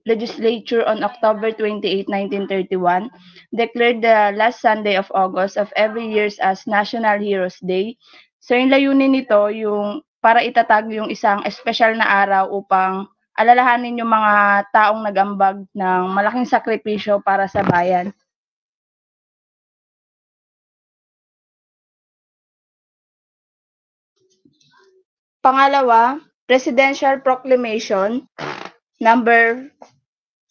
G: Legislature on October 28, 1931, declared the last Sunday of August of every year as National Heroes Day. So, yung layunin nito, yung para itatag yung isang espesyal na araw upang alalahanin yung mga taong nag-ambag ng malaking sakripisyo para sa bayan. Pangalawa, Presidential Proclamation number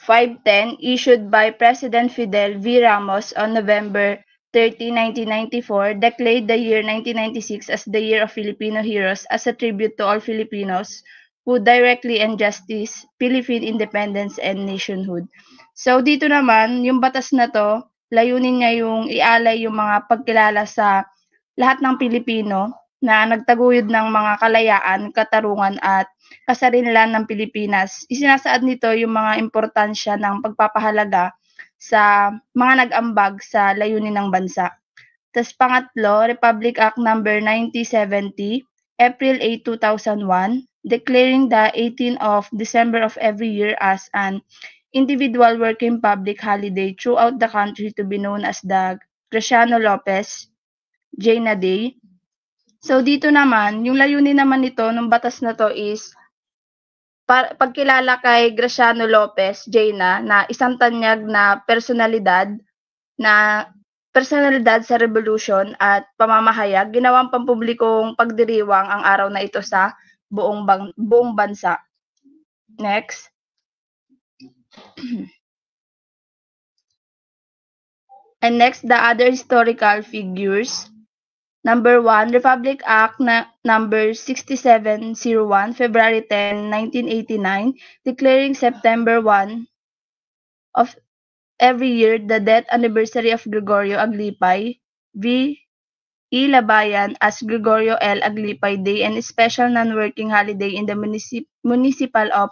G: 510, issued by President Fidel V. Ramos on November 30, 1994, declared the year 1996 as the Year of Filipino Heroes as a tribute to all Filipinos who directly injustice Philippine independence and nationhood. So dito naman, yung batas na to, layunin niya yung ialay yung mga pagkilala sa lahat ng Pilipino na nagtaguyod ng mga kalayaan, katarungan at kasarinlan ng Pilipinas. Isinasaad nito yung mga importansya ng pagpapahalaga sa mga nag-ambag sa layunin ng bansa. Tapos pangatlo, Republic Act Number 9070, April 8, 2001, declaring the 18th of December of every year as an individual working public holiday throughout the country to be known as the Graciano Lopez Jaina Day. So dito naman, yung layunin naman nito ng batas na to is pagkilala kay Graciano Lopez Jaina na isang tanyag na personalidad sa revolution at pamamahayag, ginawang pampublikong pagdiriwang ang araw na ito sa buong bansa. Next. And next, the other historical figures. Number 1, Republic Act number 6701, February 10, 1989, declaring September 1 of every year the death anniversary of Gregorio Aglipay V. E. Labayan as Gregorio L. Aglipay Day and special non-working holiday in the municipal of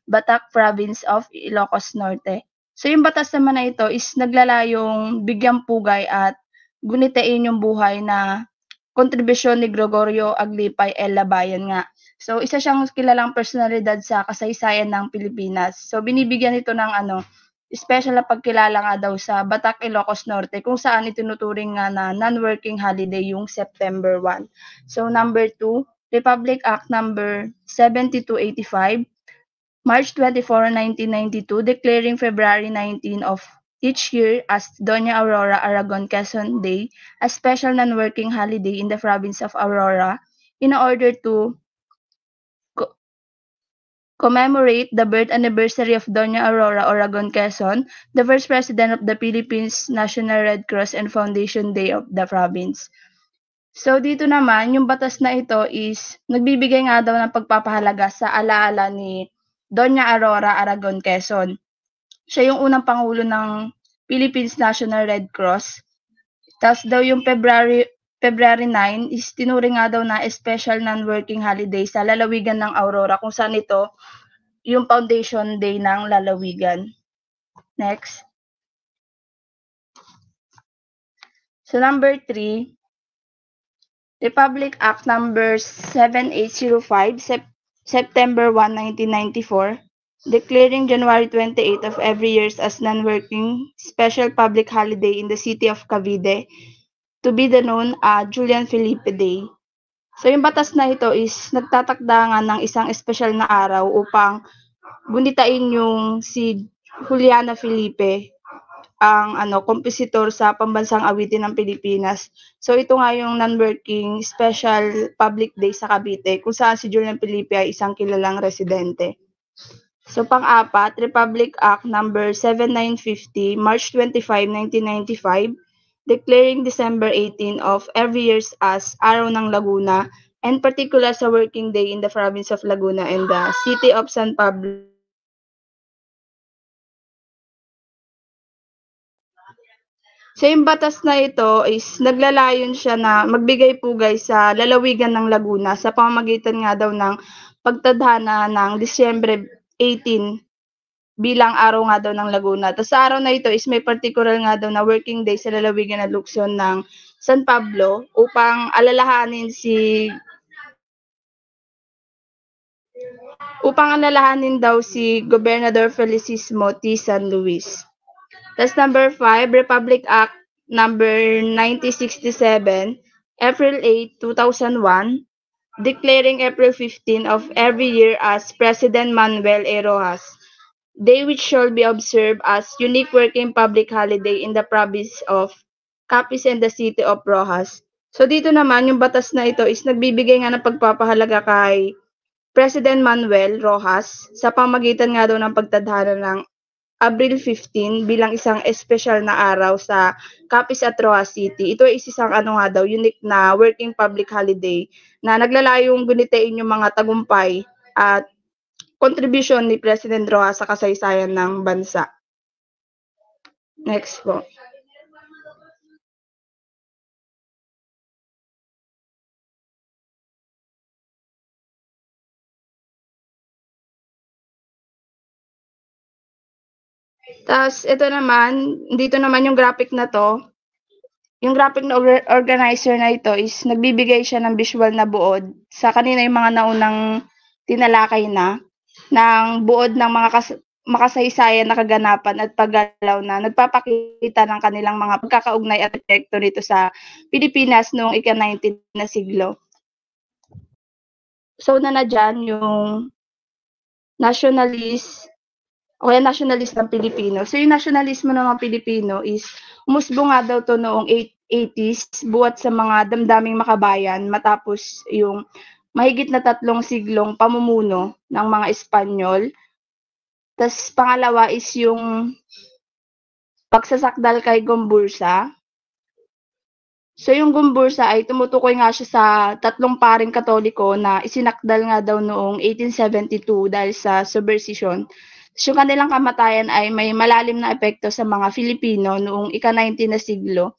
G: Batac Province of Ilocos Norte. So yung batas naman na ito is naglalayong bigyang pugay at gunitain yung buhay na kontribusyon ni Gregorio Aglipay El Labayan nga. So isa siyang kilalang personalidad sa kasaysayan ng Pilipinas. So binibigyan ito ng special na pagkilala nga daw sa Batac, Ilocos Norte kung saan itinuturing nga na non-working holiday yung September 1. So number 2, Republic Act number 7285, March 24, 1992, declaring February 19 of each year as Doña Aurora Aragon Quezon Day, a special non-working holiday in the province of Aurora, in order to commemorate the birth anniversary of Doña Aurora Aragon Quezon, the first president of the Philippines National Red Cross and Foundation Day of the province. So dito naman, yung batas na ito is nagbibigay nga daw ng pagpapahalaga sa alaala ni Doña Aurora Aragon Quezon. Siya yung unang pangulo ng Philippines National Red Cross. Tapos daw yung February 9 is tinuring nga daw na special non-working holiday sa lalawigan ng Aurora kung saan ito yung foundation day ng lalawigan. Next. So number 3, Republic Act number 7805, September 1, 1994, declaring January 28 of every year as non-working special public holiday in the city of Cavite to be the known Julian Felipe Day. So yung batas na ito is nagtatakda nga ng isang espesyal na araw upang gunitain yung si Juliana Felipe, ang kompositor sa pambansang awitin ng Pilipinas. So ito nga yung non-working special public day sa Cavite kung saan si Julian Felipe ay isang kilalang residente. So pang-apat, Republic Act number 7950, March 25, 1995, declaring December 18 of every year as Araw ng Laguna, and particular sa working day in the province of Laguna and the city of San Pablo. So yung batas na ito is naglalayon siya na magbigay pugay sa lalawigan ng Laguna sa pamamagitan nga daw ng pagtadhana ng Disyembre 18 bilang araw nga daw ng Laguna. Tapos sa araw na ito is may particular nga daw na working day sa lalawigan na Lukson ng San Pablo upang alalahanin daw si Gobernador Felicissimo T. San Luis. That's number 5, Republic Act number 9067, April 8, 2001, declaring April 15 of every year as President Manuel A. Rojas Day, which shall be observed as unique working public holiday in the province of Capiz and the city of Rojas. So dito naman, yung batas na ito is nagbibigay nga ng pagpapahalaga kay President Manuel Rojas sa pamagitan nga daw ng pagtadhana ng April 15 bilang isang espesyal na araw sa Capiz at Rojas City. Ito ay isang unique na working public holiday na naglalayong gunitain yung mga tagumpay at kontribusyon ni President Rojas sa kasaysayan ng bansa. Next po. Tapos, ito naman, dito naman yung graphic na to. Yung graphic na organizer na ito is nagbibigay siya ng visual na buod sa kanina yung mga naunang tinalakay na ng buod ng mga makasaysayan na kaganapan at paggalaw na nagpapakita ng kanilang mga pagkakaugnay at epekto nito sa Pilipinas noong ika-19 na siglo. So, na dyan yung nationalist ng Pilipino. So, yung nationalismo ng mga Pilipino is umusbong nga daw to noong 80s buwat sa mga damdaming makabayan matapos yung mahigit na 3 siglong pamumuno ng mga Espanyol. Tapos pangalawa is yung pagsasakdal kay Gomburza. So yung Gomburza ay tumutukoy nga siya sa 3 paring Katoliko na isinakdal nga daw noong 1872 dahil sa subversion. So yung kanilang kamatayan ay may malalim na epekto sa mga Filipino noong ika-19 na siglo.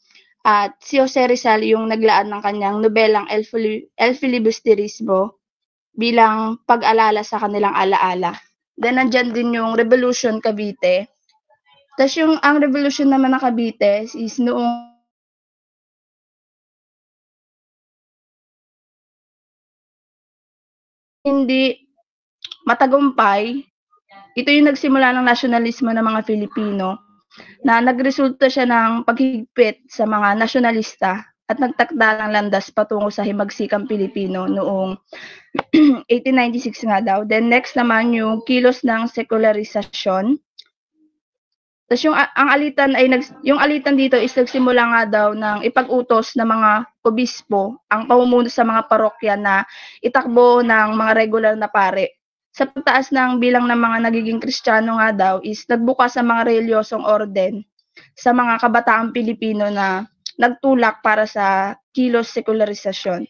G: At si Jose Rizal yung naglaan ng kanyang nobelang El Filibusterismo bilang pag-alala sa kanilang alaala. Then nandyan din yung Revolution Cavite. Tapos ang Revolution naman ng Cavite is noong hindi matagumpay. Ito yung nagsimula ng nasyonalismo ng mga Filipino na nagresulta siya ng paghigpit sa mga nasyonalista at nagtakda ng landas patungo sa himagsikang Pilipino noong 1896 nga daw. Then next naman yung kilos ng sekularisasyon. Tapos ang alitan ay yung alitan dito is nagsimula nga daw ng ipag-utos ng mga obispo ang pamumuno sa mga parokya na itakbo ng mga regular na pare. Sa pagtaas ng bilang ng mga nagiging Kristiyano nga daw is nagbukas ang mga reliyosong orden sa mga kabataang Pilipino na nagtulak para sa kilos sekularisasyon.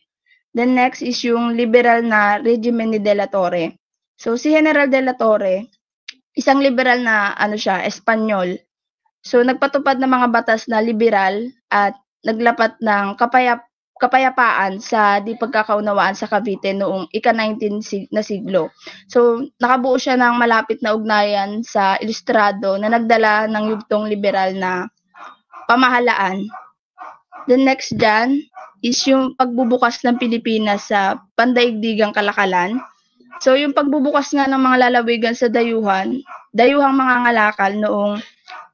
G: Then next is yung liberal na regimen ni De La Torre. So si General De La Torre, isang liberal na Espanyol. So nagpatupad ng mga batas na liberal at naglapat ng kapayapaan sa di pagkakaunawaan sa Cavite noong ika-19 na siglo. So nakabuo siya ng malapit na ugnayan sa Ilustrado na nagdala ng yugtong liberal na pamahalaan. The next dyan is yung pagbubukas ng Pilipinas sa pandaigdigang kalakalan. So yung pagbubukas nga ng mga lalawigan sa dayuhang mga ngalakal noong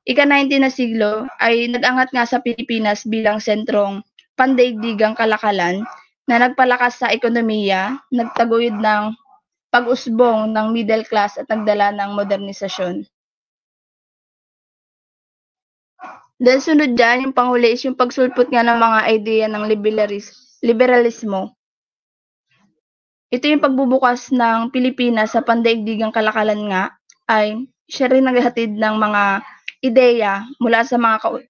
G: ika-19 na siglo ay nag-angat nga sa Pilipinas bilang sentrong pandaigdigang kalakalan na nagpalakas sa ekonomiya, nagtaguyod ng pag-usbong ng middle class at nagdala ng modernisasyon. Then sunod dyan, yung panghuli is yung pagsulpot nga ng mga ideya ng liberalismo. Ito yung pagbubukas ng Pilipinas sa pandaigdigang kalakalan nga ay siya rin naghahatid ng mga ideya mula sa mga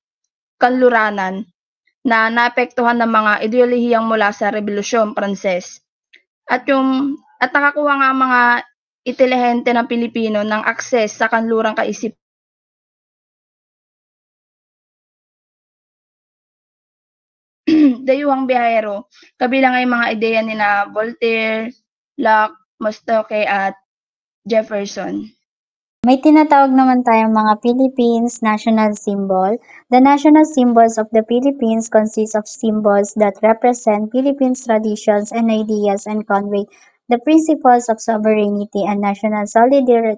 G: kanluranan na naapektuhan ng mga ideolohiyang mula sa Revolusyon Pranses. At nakakuha nga ang mga intelihente ng Pilipino ng akses sa kanlurang kaisip dayuhang biyahero, kabilang ay mga ideya ni na Voltaire, Locke, Mostoke at Jefferson.
H: May tinatawag naman tayong mga Philippines national symbol. The national symbols of the Philippines consist of symbols that represent Philippines traditions and ideas and convey the principles of sovereignty and national solidarity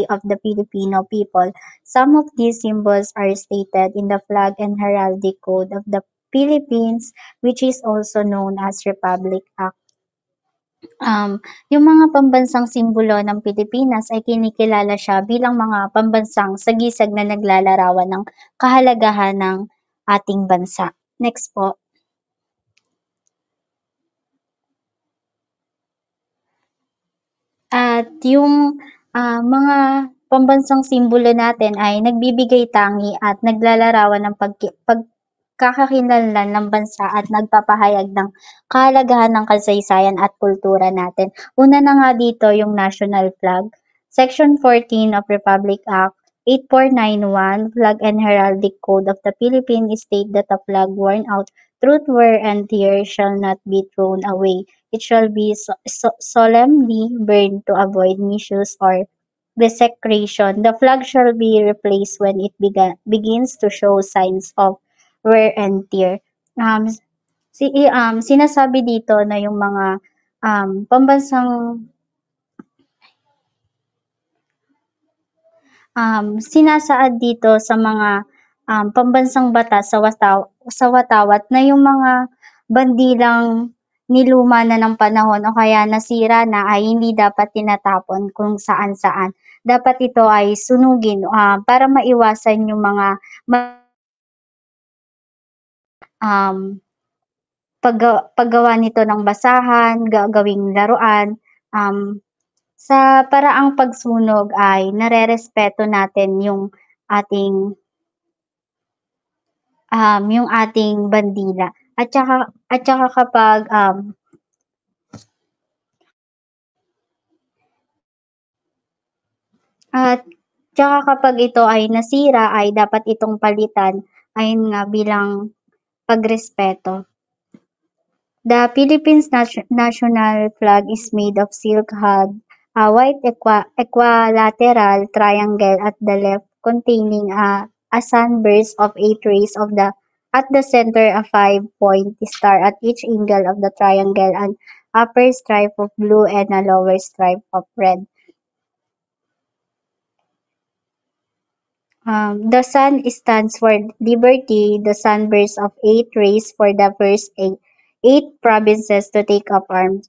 H: of the Filipino people. Some of these symbols are stated in the flag and heraldic code of the Philippines, which is also known as Republic Act. Yung mga pambansang simbolo ng Pilipinas ay kinikilala siya bilang mga pambansang sagisag na naglalarawan ng kahalagahan ng ating bansa. Next po. At yung mga pambansang simbolo natin ay nagbibigay tangi at naglalarawan ng pagkakakilanlan ng bansa at nagpapahayag ng kahalagahan ng kasaysayan at kultura natin. Una na nga dito yung national flag. Section 14 of Republic Act 8491, Flag and Heraldic Code of the Philippines state that a flag worn out through wear and tear shall not be thrown away. It shall be solemnly burned to avoid misuse or desecration. The flag shall be replaced when it begins to show signs of wear and tear. Sinasabi dito na yung mga pambansang sinasaad dito sa mga pambansang batas sa watawat na yung mga bandilang niluma na ng panahon o kaya nasira na ay hindi dapat tinatapon kung saan-saan. Dapat ito ay sunugin para maiwasan yung mga paggawa nito ng basahan, gagawing laruan. Sa paraang pagsunog ay narerespeto natin yung ating bandila. At saka kapag ito ay nasira ay dapat itong palitan ayun nga bilang pagrespeto. The Philippines national flag is made of silk a white equilateral triangle at the left containing a sunburst of 8 rays at the center a 5-point star at each angle of the triangle, an upper stripe of blue and a lower stripe of red. The sun stands for liberty, the sunburst of 8 rays for the first eight provinces to take up arms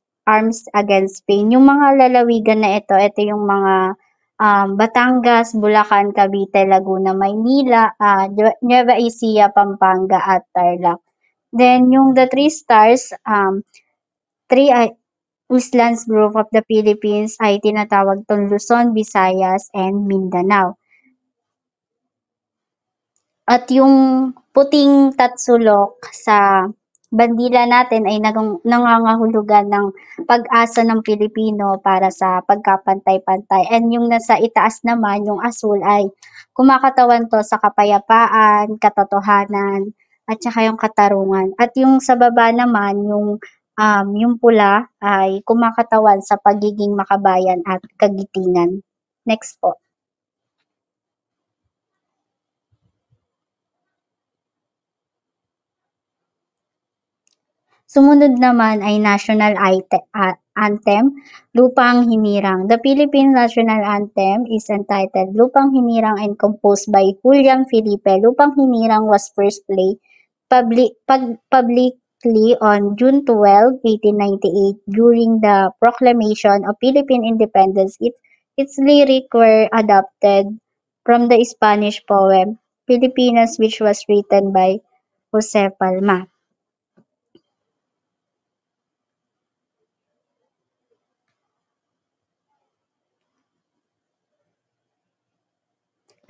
H: against Spain. Yung mga lalawigan na ito yung mga Batangas, Bulacan, Cavite, Laguna, Maynila, Nueva Ecija, Pampanga, at Tarlac. Then yung the 3 stars, 3 islands group of the Philippines ay tinatawag tong Luzon, Visayas, and Mindanao. At yung puting tatsulok sa bandila natin ay nangangahulugan ng pag-asa ng Pilipino para sa pagkapantay-pantay. And yung nasa itaas naman, yung asul ay kumakatawan to sa kapayapaan, katotohanan, at saka yung katarungan. At yung sa baba naman, yung pula ay kumakatawan sa pagiging makabayan at kagitingan. Next po. Sumunod naman ay national anthem, Lupang Hinirang. The Philippine national anthem is entitled Lupang Hinirang and composed by Julian Felipe. Lupang Hinirang was first played publicly on June 12, 1898 during the proclamation of Philippine independence. Its lyrics were adapted from the Spanish poem Filipinas, which was written by Jose Palma.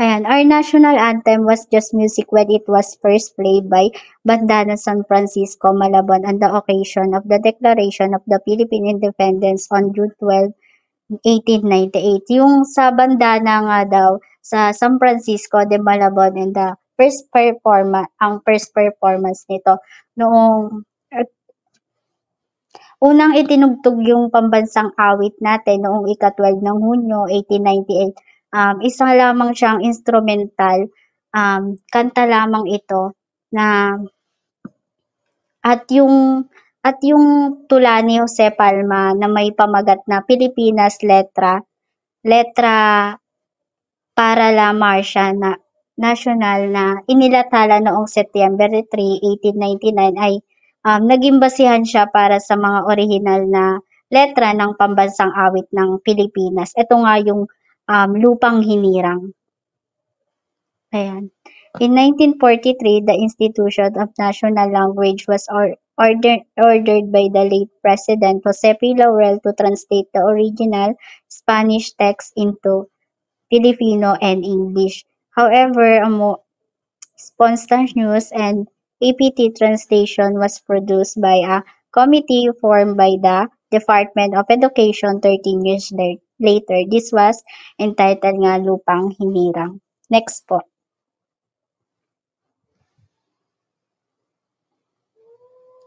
H: Our national anthem was just music when it was first played by Bandana San Francisco, Malabon on the occasion of the declaration of the Philippine independence on June 12, 1898. Yung sa bandana nga daw sa San Francisco de Malabon and the first performance nito noong unang itinugtog yung pambansang awit natin noong ika-12 ng Hunyo 1898. Isa lamang siyang instrumental kanta lamang ito na at yung tula ni Jose Palma na may pamagat na Pilipinas letra para la Marcha na national na inilathala noong September 3, 1899 ay naging basihan siya para sa mga orihinal na letra ng pambansang awit ng Pilipinas. Ito nga yung Lupang Hinirang. Ayan. In 1943, the Institution of National Language was ordered by the late President Jose P. Laurel to translate the original Spanish text into Filipino and English. However, a spontaneous and APT translation was produced by a committee formed by the Department of Education 13 years later. This was entitled nga Lupang Hinirang. Next po.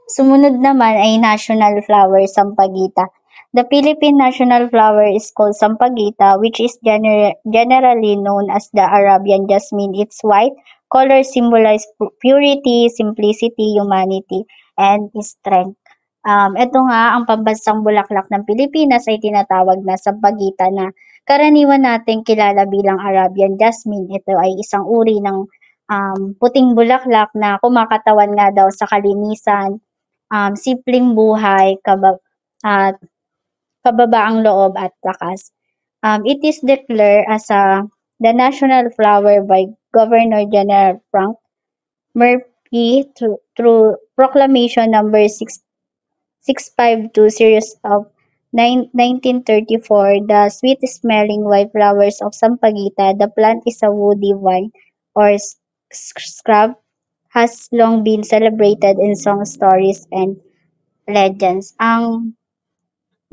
H: Sumunod naman ay national flower, Sampaguita. The Philippine national flower is called Sampaguita, which is generally known as the Arabian jasmine. Its white color symbolizes purity, simplicity, humanity, and strength. Ito nga, ang pambansang bulaklak ng Pilipinas ay tinatawag na Sampaguita na karaniwan nating kilala bilang Arabian jasmine. Ito ay isang uri ng puting bulaklak na kumakatawan nga daw sa kalinisan, simpleng buhay, kababaang loob at lakas. It is declared as the national flower by Governor General Frank Murphy through Proclamation number 652 series of 1934. The sweet-smelling white flowers of Sampaguita, the plant is a woody vine or scrub, has long been celebrated in song stories and legends. Ang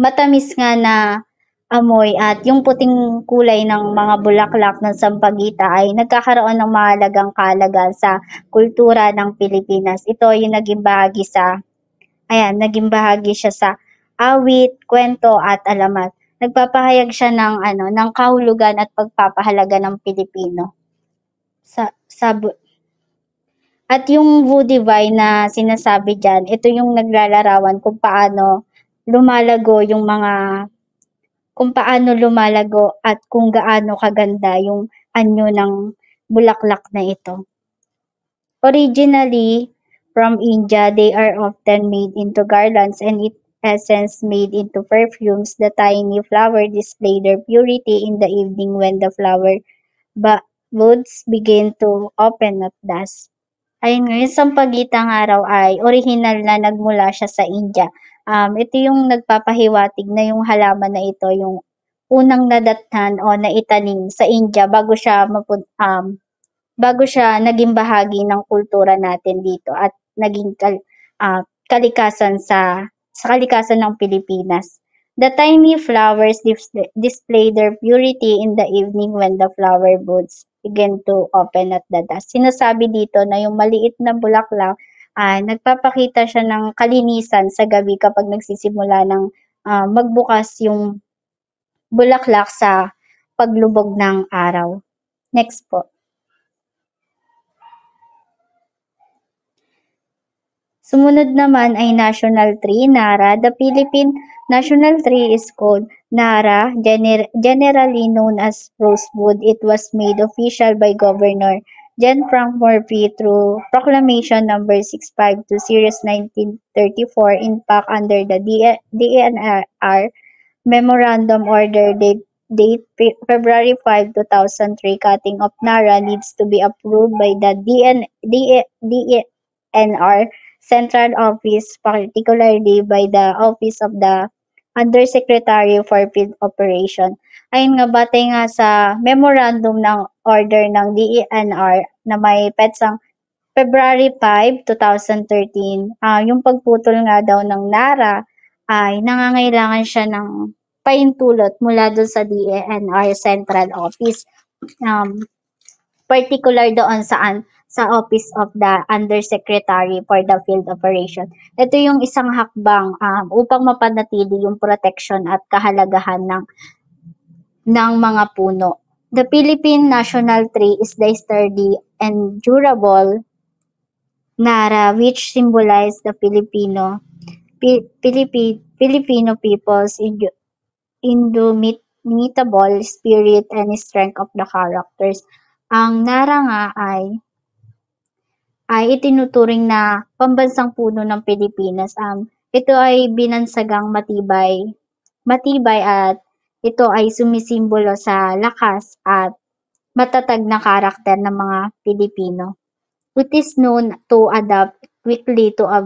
H: matamis nga na amoy at yung puting kulay ng mga bulaklak ng Sampaguita ay nagkakaroon ng mahalagang kaalagan sa kultura ng Pilipinas. Ito yung naging bahagi siya sa awit, kwento at alamat. nagpapahayag siya ng kahulugan at pagpapahalaga ng Pilipino. At yung Woody Vine na sinasabi diyan, ito yung naglalarawan kung paano lumalago at kung gaano kaganda yung anyo ng bulaklak na ito. Originally from India, they are often made into garlands and its essence made into perfumes. The tiny flower display their purity in the evening when the flower buds begin to open at dusk. Ayun nga, yung sampagitang araw ay orihinal na nagmula siya sa India. Ito yung nagpapahiwatig na yung halaman na ito, yung unang nadatnan o naitanim sa India bago siya naging bahagi ng kultura natin dito at naging kalikasan sa kalikasan ng Pilipinas. The tiny flowers display their purity in the evening when the flower buds begin to open at the dusk. Sinasabi dito na yung maliit na bulaklak nagpapakita siya ng kalinisan sa gabi kapag nagsisimula ng magbukas yung bulaklak sa paglubog ng araw. Next po. Sumunod naman ay National Tree, Nara. The Philippine National Tree is called Nara, generally known as rosewood. It was made official by Governor John Frank Murphy through Proclamation No. 65 to Series 1934, in fact under the DENR Memorandum Order date February 5, 2003. Cutting of Nara needs to be approved by the DENR Central Office, particularly by the Office of the Undersecretary for Field Operation. Ayun nga, batay nga sa memorandum ng order ng DENR na may petsang February 5, 2013, yung pagputol nga daw ng Nara ay nangangailangan siya ng pahintulot mula doon sa DENR Central Office. Particular doon sa Office of the Undersecretary for the Field Operation. Ito yung isang hakbang upang mapanatili yung protection at kahalagahan ng mga puno. The Philippine National Tree is the sturdy and durable Nara, which symbolize the Filipino people's indomitable spirit and strength of the characters. Ang Nara nga ay itinuturing na pambansang puno ng Pilipinas. Ito ay binansagang matibay at ito ay sumisimbolo sa lakas at matatag na karakter ng mga Pilipino. It is known to adapt quickly to a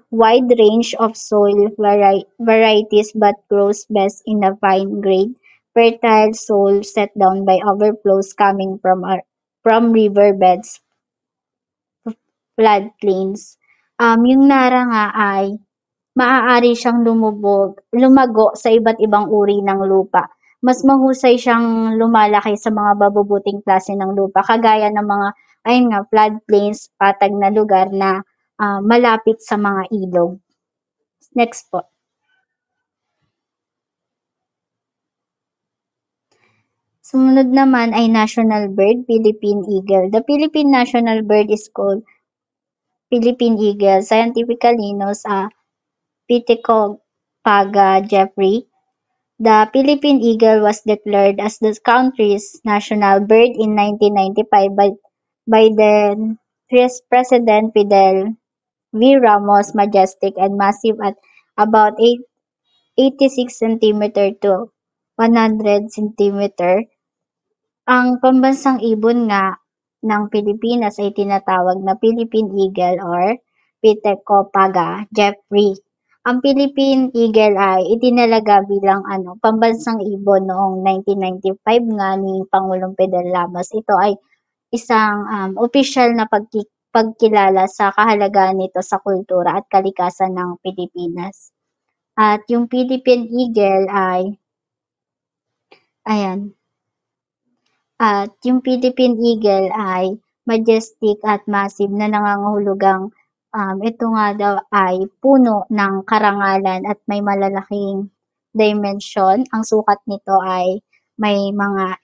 H: wide range of soil varieties, but grows best in a fine grade, fertile soil set down by overflows coming from riverbeds, floodplains. Yung Nara nga ay maaari siyang lumago sa iba't ibang uri ng lupa. Mas mahusay siyang lumalaki sa mga mabubuting klase ng lupa, kagaya ng mga floodplains, patag na lugar na malapit sa mga ilog. Next po. Sumunod naman ay national bird, Philippine eagle. The Philippine national bird is called Philippine eagle, scientifically known as Pithecopaga jeffrey. The Philippine eagle was declared as the country's national bird in 1995 by then President Fidel V. Ramos, majestic and massive at about 86 cm to 100 cm. Ang pambansang ibon nga ng Pilipinas ay tinatawag na Philippine eagle or Pithecopaga jeffrey. Ang Philippine eagle ay itinalaga bilang pambansang ibon noong 1995 nga ni Pangulong Fidel Ramos. Ito ay isang opisyal na pagkilala sa kahalagahan nito sa kultura at kalikasan ng Pilipinas. At yung Philippine eagle ay majestic at massive na nangangahulugang Ito nga daw ay puno ng karangalan at may malalaking dimension. Ang sukat nito ay may mga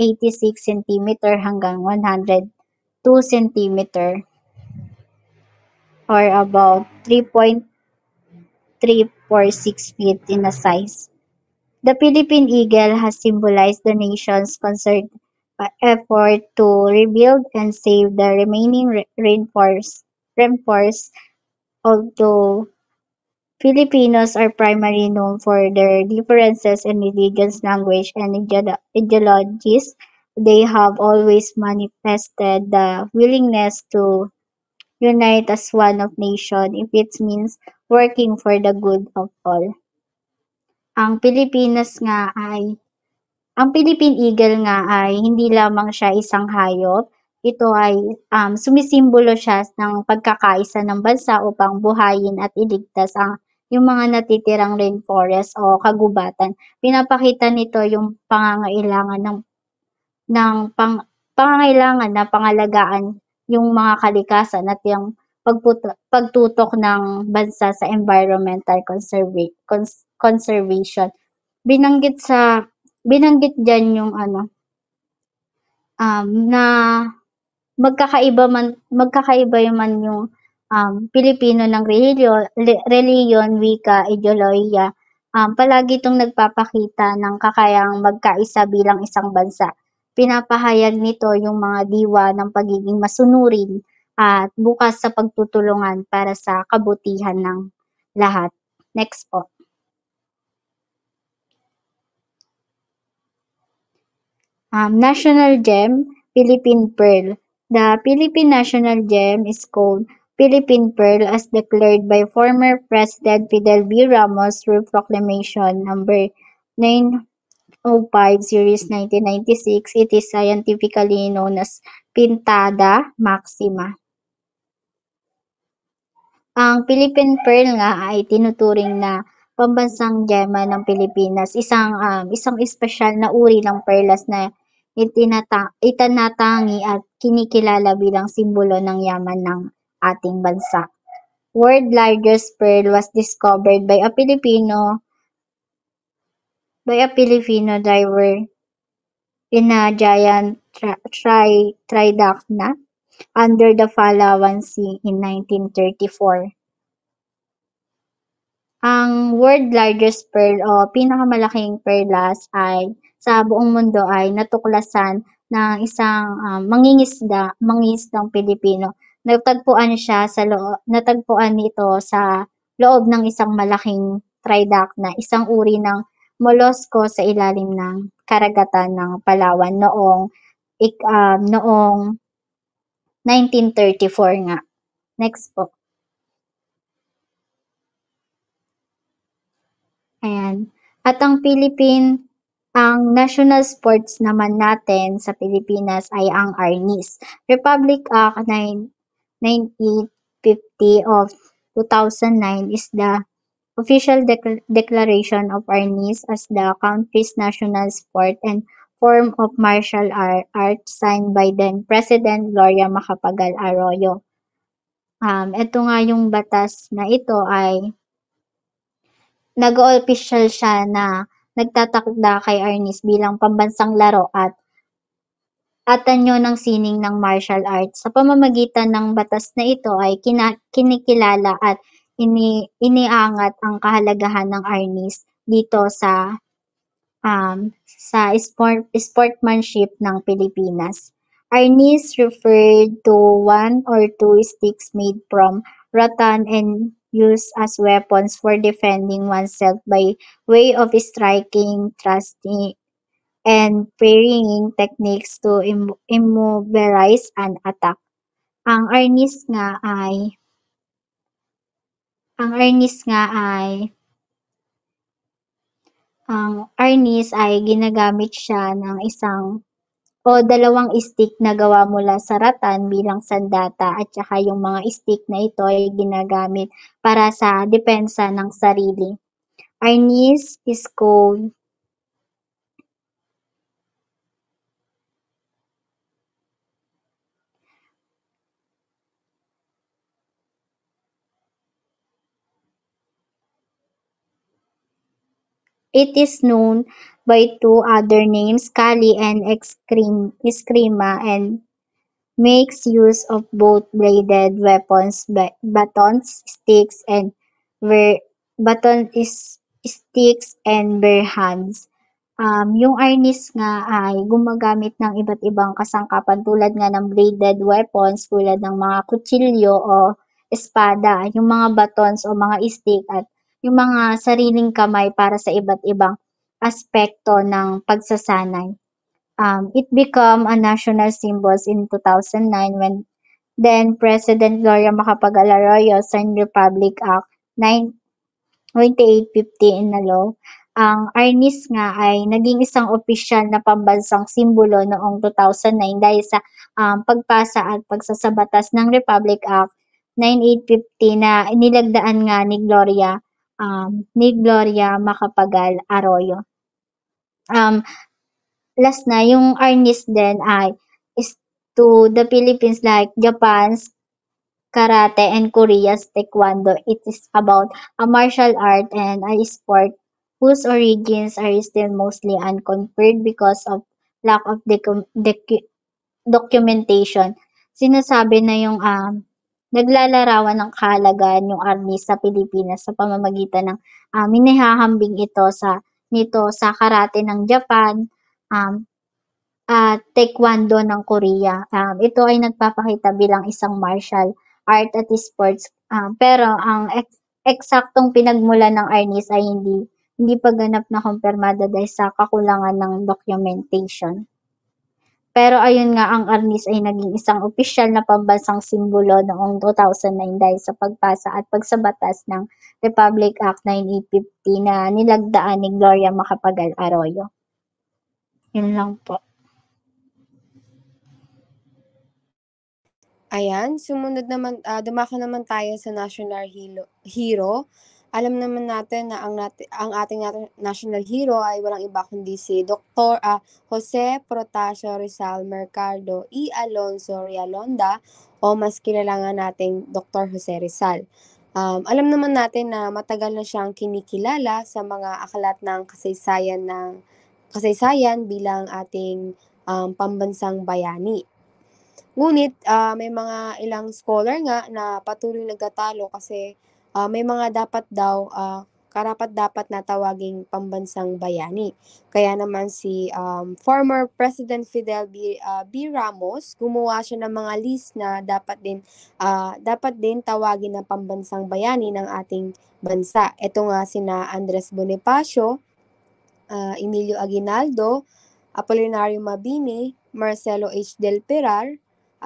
H: 86 centimeter hanggang 102 centimeter or about 3.346 feet in a size. The Philippine Eagle has symbolized the nation's concerted effort to rebuild and save the remaining rainforests. Although Filipinos are primarily known for their differences in religions, language, and ideologies, they have always manifested the willingness to unite as one of nation if it means working for the good of all. Ang Pilipinas nga ay Ang Philippine Eagle nga ay hindi lamang siya isang hayop, ito ay sumisimbolo siya ng pagkakaisa ng bansa upang buhayin at iligtas yung mga natitirang rainforest o kagubatan. Pinapakita nito yung pangangailangan pangangailangan na pangalagaan yung mga kalikasan at yung pagtutok ng bansa sa environmental conservation. Binanggit diyan yung na magkakaiba man yung Pilipino ng reliyon, wika, ideolohiya. Palagi itong nagpapakita ng kakayahang magkaisa bilang isang bansa. Pinapahayag nito yung mga diwa ng pagiging masunurin at bukas sa pagtutulungan para sa kabutihan ng lahat. Next po. National Gem, Philippine Pearl. The Philippine National Gem is called Philippine Pearl as declared by former President Fidel V. Ramos through Proclamation number 905 Series 1996. It is scientifically known as Pintada maxima. Ang Philippine Pearl nga ay tinuturing na pambansang gema ng Pilipinas, isang espesyal na uri ng perlas na itinatangi at kinikilala bilang simbolo ng yaman ng ating bansa. World largest pearl was discovered by a Filipino diver in a giant tridacna under the Palawan Sea in 1934. Ang world largest pearl o pinakamalaking perlas ay sa buong mundo ay natuklasan ng isang mangingisdang Pilipino. Natagpuan nito sa loob ng isang malaking tridacna, isang uri ng mollusko sa ilalim ng karagatan ng Palawan noong 1934 nga. Next po. Ayan. At ang national sports naman natin sa Pilipinas ay ang Arnis. Republic Act 9850 of 2009 is the official declaration of Arnis as the country's national sport and form of martial art signed by then President Gloria Macapagal Arroyo. Ito nga yung batas na ito ay nag-o-opisyal siya na nagtatakda kay Arnis bilang pambansang laro at anyo ng sining ng martial arts. Sa pamamagitan ng batas na ito ay kinikilala at iniangat ang kahalagahan ng Arnis dito sa sportsmanship ng Pilipinas. Arnis referred to one or two sticks made from rattan and used as weapons for defending oneself by way of striking, thrusting, and parrying techniques to immobilize an attack. Ang Arnis ay ginagamit siya ng isang o dalawang stick na gawa mula sa rattan bilang sandata at saka yung mga stick na ito ay ginagamit para sa depensa ng sarili. Arnis is called It is known by two other names, Kali and Eskrima, and makes use of both bladed weapons, batons, sticks, and ver- sticks and bare hands. Yung arnis nga ay gumagamit ng iba't ibang kasangkapan tulad nga ng bladed weapons tulad ng mga kutsilyo o espada, yung mga batons o mga stick at yung mga sariling kamay para sa iba't ibang aspekto ng pagsasanay. It became a national symbol in 2009 when then President Gloria Macapagal Arroyo signed Republic Act 2850 in law. Ang arnis nga ay naging isang opisyal na pambansang simbolo noong 2009 dahil sa pagpasa at pagsasabatas ng Republic Act 9850 na inilagdaan nga ni Gloria Macapagal Arroyo. Last na, yung arnis din ay is to the Philippines like Japan's karate and Korea's taekwondo. It is about a martial art and a sport whose origins are still mostly unconfirmed because of lack of documentation. Sinasabi na yung naglalarawan ng kahalagahan yung arnis sa Pilipinas sa pamamagitan ng inihahambing ito sa karate ng Japan, taekwondo ng Korea. Ito ay nagpapakita bilang isang martial art at sports. Pero ang eksaktong pinagmulan ng arnis ay hindi pa ganap na kumpirmado dahil sa kakulangan ng documentation. Pero ayun nga, ang arnis ay naging isang opisyal na pambansang simbolo noong 2009 dahil sa pagpasa at pagsabatas ng Republic Act 9850 na nilagdaan ni Gloria Macapagal Arroyo. Yun lang po.
I: Ayan, sumunod naman, dumako naman tayo sa national hero. Alam naman natin na ang ating national hero ay walang iba kundi si Dr. Jose Protasio Rizal Mercado y Alonso Realonda o mas kilala nga nating Dr. Jose Rizal. Alam naman natin na matagal na siyang kinikilala sa mga aklat ng kasaysayan bilang ating pambansang bayani. Ngunit may mga ilang scholar nga na patuloy nagtatalo kasi may mga karapat-dapat na tawaging pambansang bayani. Kaya naman si former President Fidel B. Ramos, gumawa siya ng mga list na dapat din tawagin na pambansang bayani ng ating bansa. Ito nga sina Andres Bonifacio, Emilio Aguinaldo, Apolinario Mabini, Marcelo H. Del Pilar,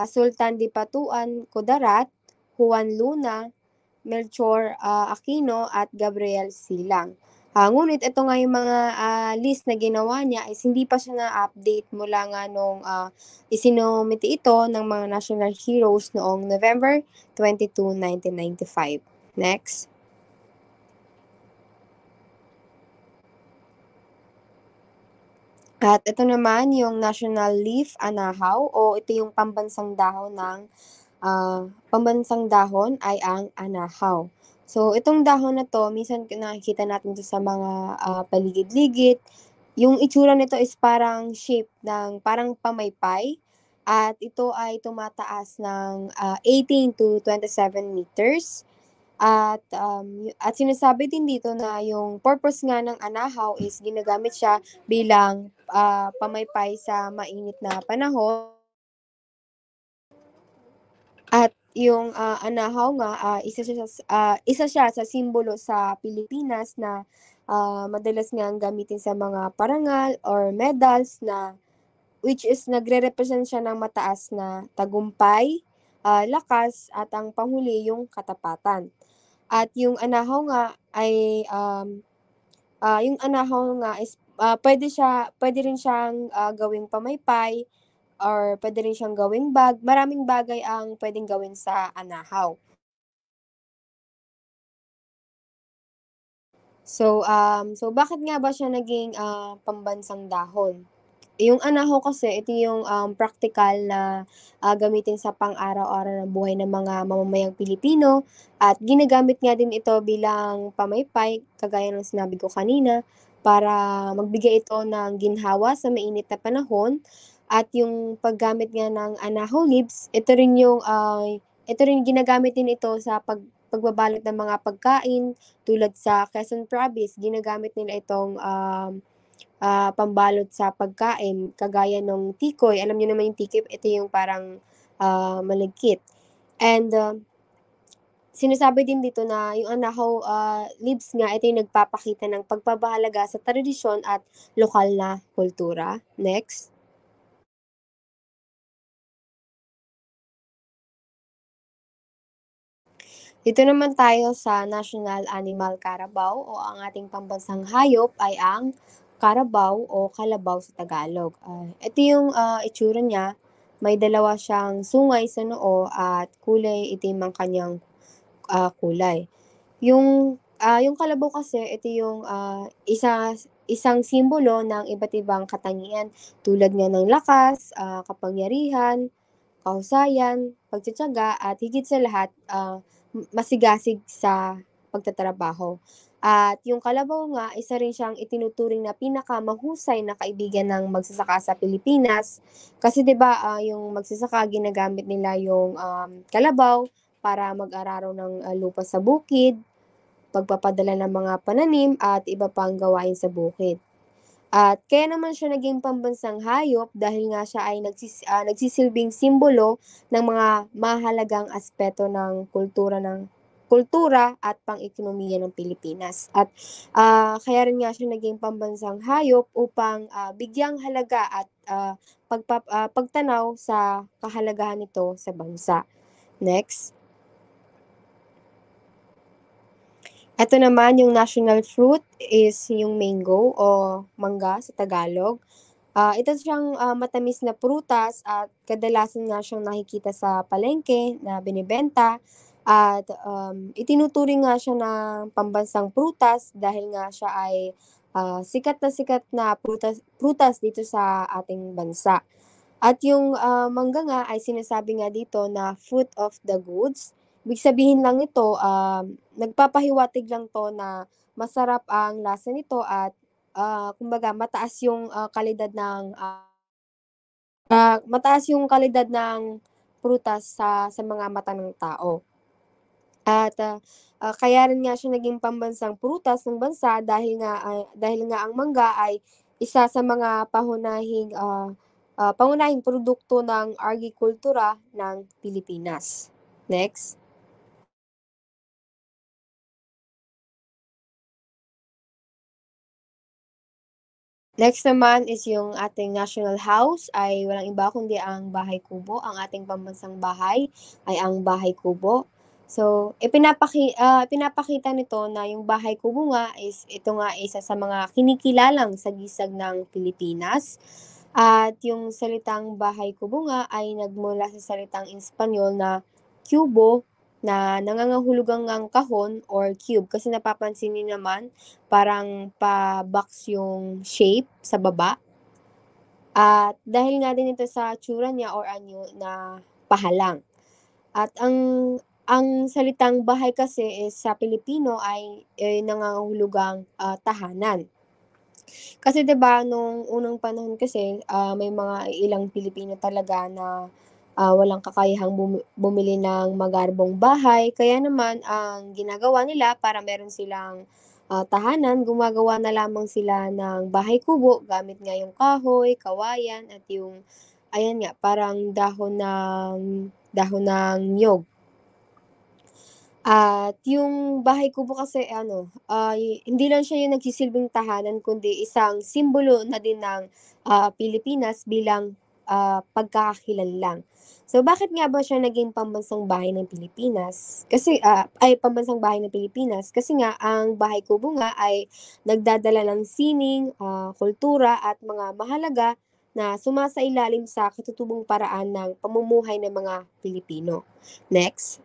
I: Sultan Dipatuan Kudarat, Juan Luna, Melchor Aquino at Gabriel Silang. Ngunit ito nga yung mga list na ginawa niya is hindi pa siya na-update mula nga nung isinomiti ito ng mga national heroes noong November 22, 1995. Next. At ito naman yung national leaf anahaw o ito yung pambansang dahon ay ang anahaw. So itong dahon na to, minsan nakikita natin ito sa mga paligid-ligid. Yung itsura nito is parang shape ng parang pamaypay at ito ay tumataas ng 18 to 27 meters. At sinasabi din dito na yung purpose nga ng anahaw is ginagamit siya bilang pamaypay sa mainit na panahon. At yung anahaw nga, isa siya sa simbolo sa Pilipinas na madalas nga gamitin sa mga parangal or medals na which is nagre-represent siya ng mataas na tagumpay, lakas at ang panghuli yung katapatan. At yung anahaw nga ay is pwede rin siyang gawing pamaypay or pwede rin siyang gawing bag. Maraming bagay ang pwedeng gawin sa anahaw. So bakit nga ba siya naging pambansang dahon? Yung anahaw kasi, ito yung practical na gamitin sa pang-araw-araw na buhay ng mga mamamayang Pilipino at ginagamit nga din ito bilang pamaypay, kagaya ng sinabi ko kanina, para magbigay ito ng ginhawa sa mainit na panahon. At yung paggamit nga ng anahaw leaves, ito rin ginagamit din ito sa pagbabalot ng mga pagkain tulad sa Quezon Province, ginagamit nila itong pambalot sa pagkain kagaya ng tikoy. Alam niyo naman yung tikoy, ito yung parang malagkit. And sinasabi din dito na yung anahaw leaves nga, ito yung nagpapakita ng pagpapahalaga sa tradisyon at lokal na kultura. Next. Dito naman tayo sa National Animal Carabao o ang ating pambansang hayop ay ang carabao o kalabaw sa Tagalog. Ito yung itsura niya. May dalawa siyang sungay sa noo at kulay itim ang kanyang kulay. Yung kalabaw kasi, ito yung isang simbolo ng iba't ibang katangian tulad nga ng lakas, kapangyarihan, kahusayan, pagtitiyaga, at higit sa lahat, masigasig sa pagtatrabaho. At yung kalabaw nga, isa rin siyang itinuturing na pinakamahusay na kaibigan ng magsasaka sa Pilipinas. Kasi 'di ba, yung magsasaka ginagamit nila yung kalabaw para mag-araro ng lupa sa bukid, pagpapadala ng mga pananim at iba pang gawain sa bukid. At kaya naman siya naging pambansang hayop dahil nga siya ay nagsisilbing simbolo ng mga mahalagang aspeto ng kultura at pang-ekonomiya ng Pilipinas. At kaya rin nga siya naging pambansang hayop upang bigyang halaga at pagtanaw sa kahalagahan nito sa bansa. Next. Ito naman, yung national fruit is yung mango o mangga sa Tagalog. Ito siyang matamis na prutas at kadalasan nga siyang nakikita sa palengke na binibenta. At itinuturing nga siya na pambansang prutas dahil nga siya ay sikat na prutas dito sa ating bansa. At yung mangga nga ay sinasabi nga dito na fruit of the goods. Ibig sabihin lang ito, nagpapahiwatig lang to na masarap ang lasa nito at kumbaga mataas yung kalidad ng prutas sa mga mata ng tao. At kaya rin nga siya naging pambansang prutas ng bansa dahil nga ang mangga ay isa sa mga pangunahing produkto ng agrikultura ng Pilipinas. Next. Next naman is yung ating national house ay walang iba kundi ang Bahay Kubo. Ang ating pambansang bahay ay ang Bahay Kubo. So, pinapakita nito na yung Bahay Kubo nga is ito nga isa sa mga kinikilalang sagisag ng Pilipinas. At yung salitang Bahay Kubo nga ay nagmula sa salitang Espanyol na cubo na nangangahulugang ang kahon or cube. Kasi napapansin niyo naman, parang pa-box yung shape sa baba. At dahil nga din ito sa tsura niya or anyo na pahalang. At ang salitang bahay kasi is sa Pilipino ay nangangahulugang tahanan. Kasi 'di ba nung unang panahon kasi may mga ilang Pilipino talaga na walang kakayahang bumili ng magarbong bahay. Kaya naman ang ginagawa nila para meron silang tahanan, gumagawa na lamang sila ng bahay kubo gamit nga yung kahoy, kawayan at yung ayan nga parang dahon ng niyog. At yung Bahay Kubo kasi hindi lang siya yung nagsisilbing tahanan kundi isang simbolo na din ng Pilipinas bilang pagkakakilanlan. So bakit nga ba siya naging pambansang bahay ng Pilipinas? Pambansang bahay ng Pilipinas kasi nga ang Bahay Kubo nga ay nagdadala ng sining, kultura at mga mahalaga na sumasailalim sa katutubong paraan ng pamumuhay ng mga Pilipino. Next.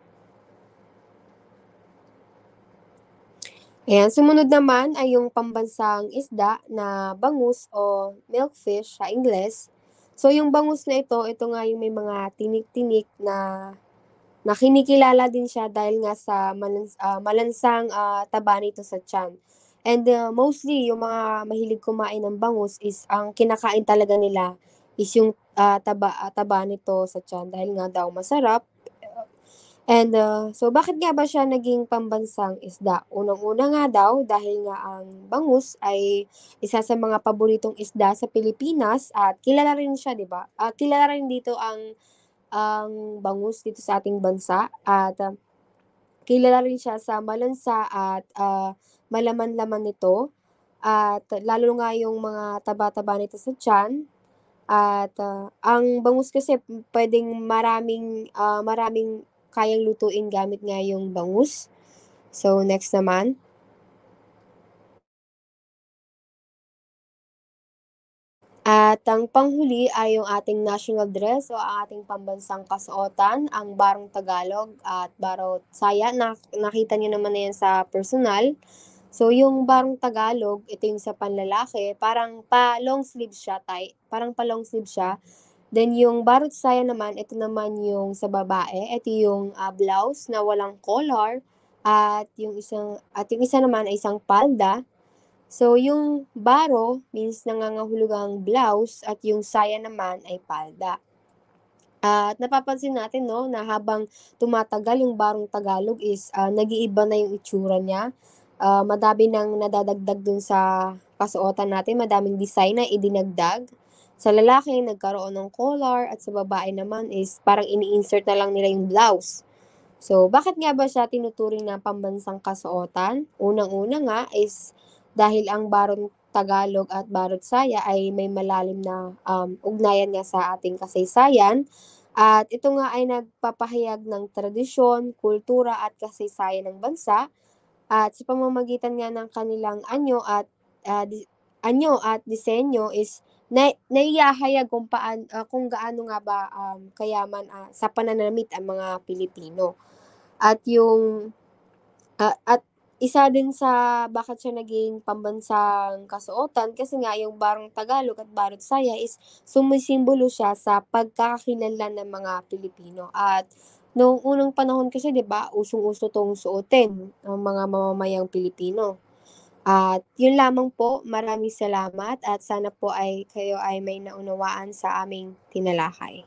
I: Ayan, sumunod naman ay yung pambansang isda na bangus o milkfish sa Ingles. So yung bangus na ito nga yung may mga tinik-tinik na kinikilala din siya dahil nga sa malansang taba nito sa tiyan. And mostly, yung mga mahilig kumain ng bangus is ang kinakain talaga nila is yung taba nito sa tiyan dahil nga daw masarap. And so bakit nga ba siya naging pambansang isda? Unang-una nga daw dahil nga ang bangus ay isa sa mga paboritong isda sa Pilipinas at kilala rin siya, 'di ba? Kilala rin dito ang bangus dito sa ating bansa at kilala rin siya sa malansa at malaman-laman nito at lalo nga yung mga taba-taba nito sa tiyan at ang bangus kasi puwedeng maraming kayang lutuin gamit nga yung bangus. So, next naman. At ang panghuli ay yung ating national dress o ang ating pambansang kasuotan, ang Barong Tagalog at Barong Saya. Nakita niyo naman na yan sa personal. So, yung Barong Tagalog, ito yung sa panlalaki, parang pa-long sleeve siya, parang pa-long sleeve siya. Then, yung Barong Saya naman, ito naman yung sa babae. Ito yung blouse na walang collar at yung isa naman ay isang palda. So, yung baro means nangangahulugang blouse at yung saya naman ay palda. At napapansin natin na habang tumatagal yung Barong Tagalog is nag-iiba na yung itsura niya. Madami nang nadadagdag dun sa kasuotan natin, madaming design na idinagdag. Sa lalaki, nagkaroon ng collar at sa babae naman is parang ini-insert na lang nila yung blouse. So, bakit nga ba siya tinuturing na pambansang kasuotan? Unang-una nga is dahil ang Barong Tagalog at Barong Saya ay may malalim na ugnayan nga sa ating kasaysayan. At ito nga ay nagpapahayag ng tradisyon, kultura at kasaysayan ng bansa. At sa pamamagitan nga ng kanilang anyo at disenyo is naihahayag kung gaano nga ba kayaman sa pananamit ang mga Pilipino. At isa din sa bakit siya naging pambansang kasuotan kasi nga yung Barong Tagalog at Barong Saya is sumisimbolo siya sa pagkakakilanlan ng mga Pilipino. At noong unang panahon kasi 'di ba, usong-uso 'tong suotin ng mga mamamayang Pilipino. At yun lamang po, maraming salamat at sana po ay kayo ay may naunawaan sa aming tinalakay.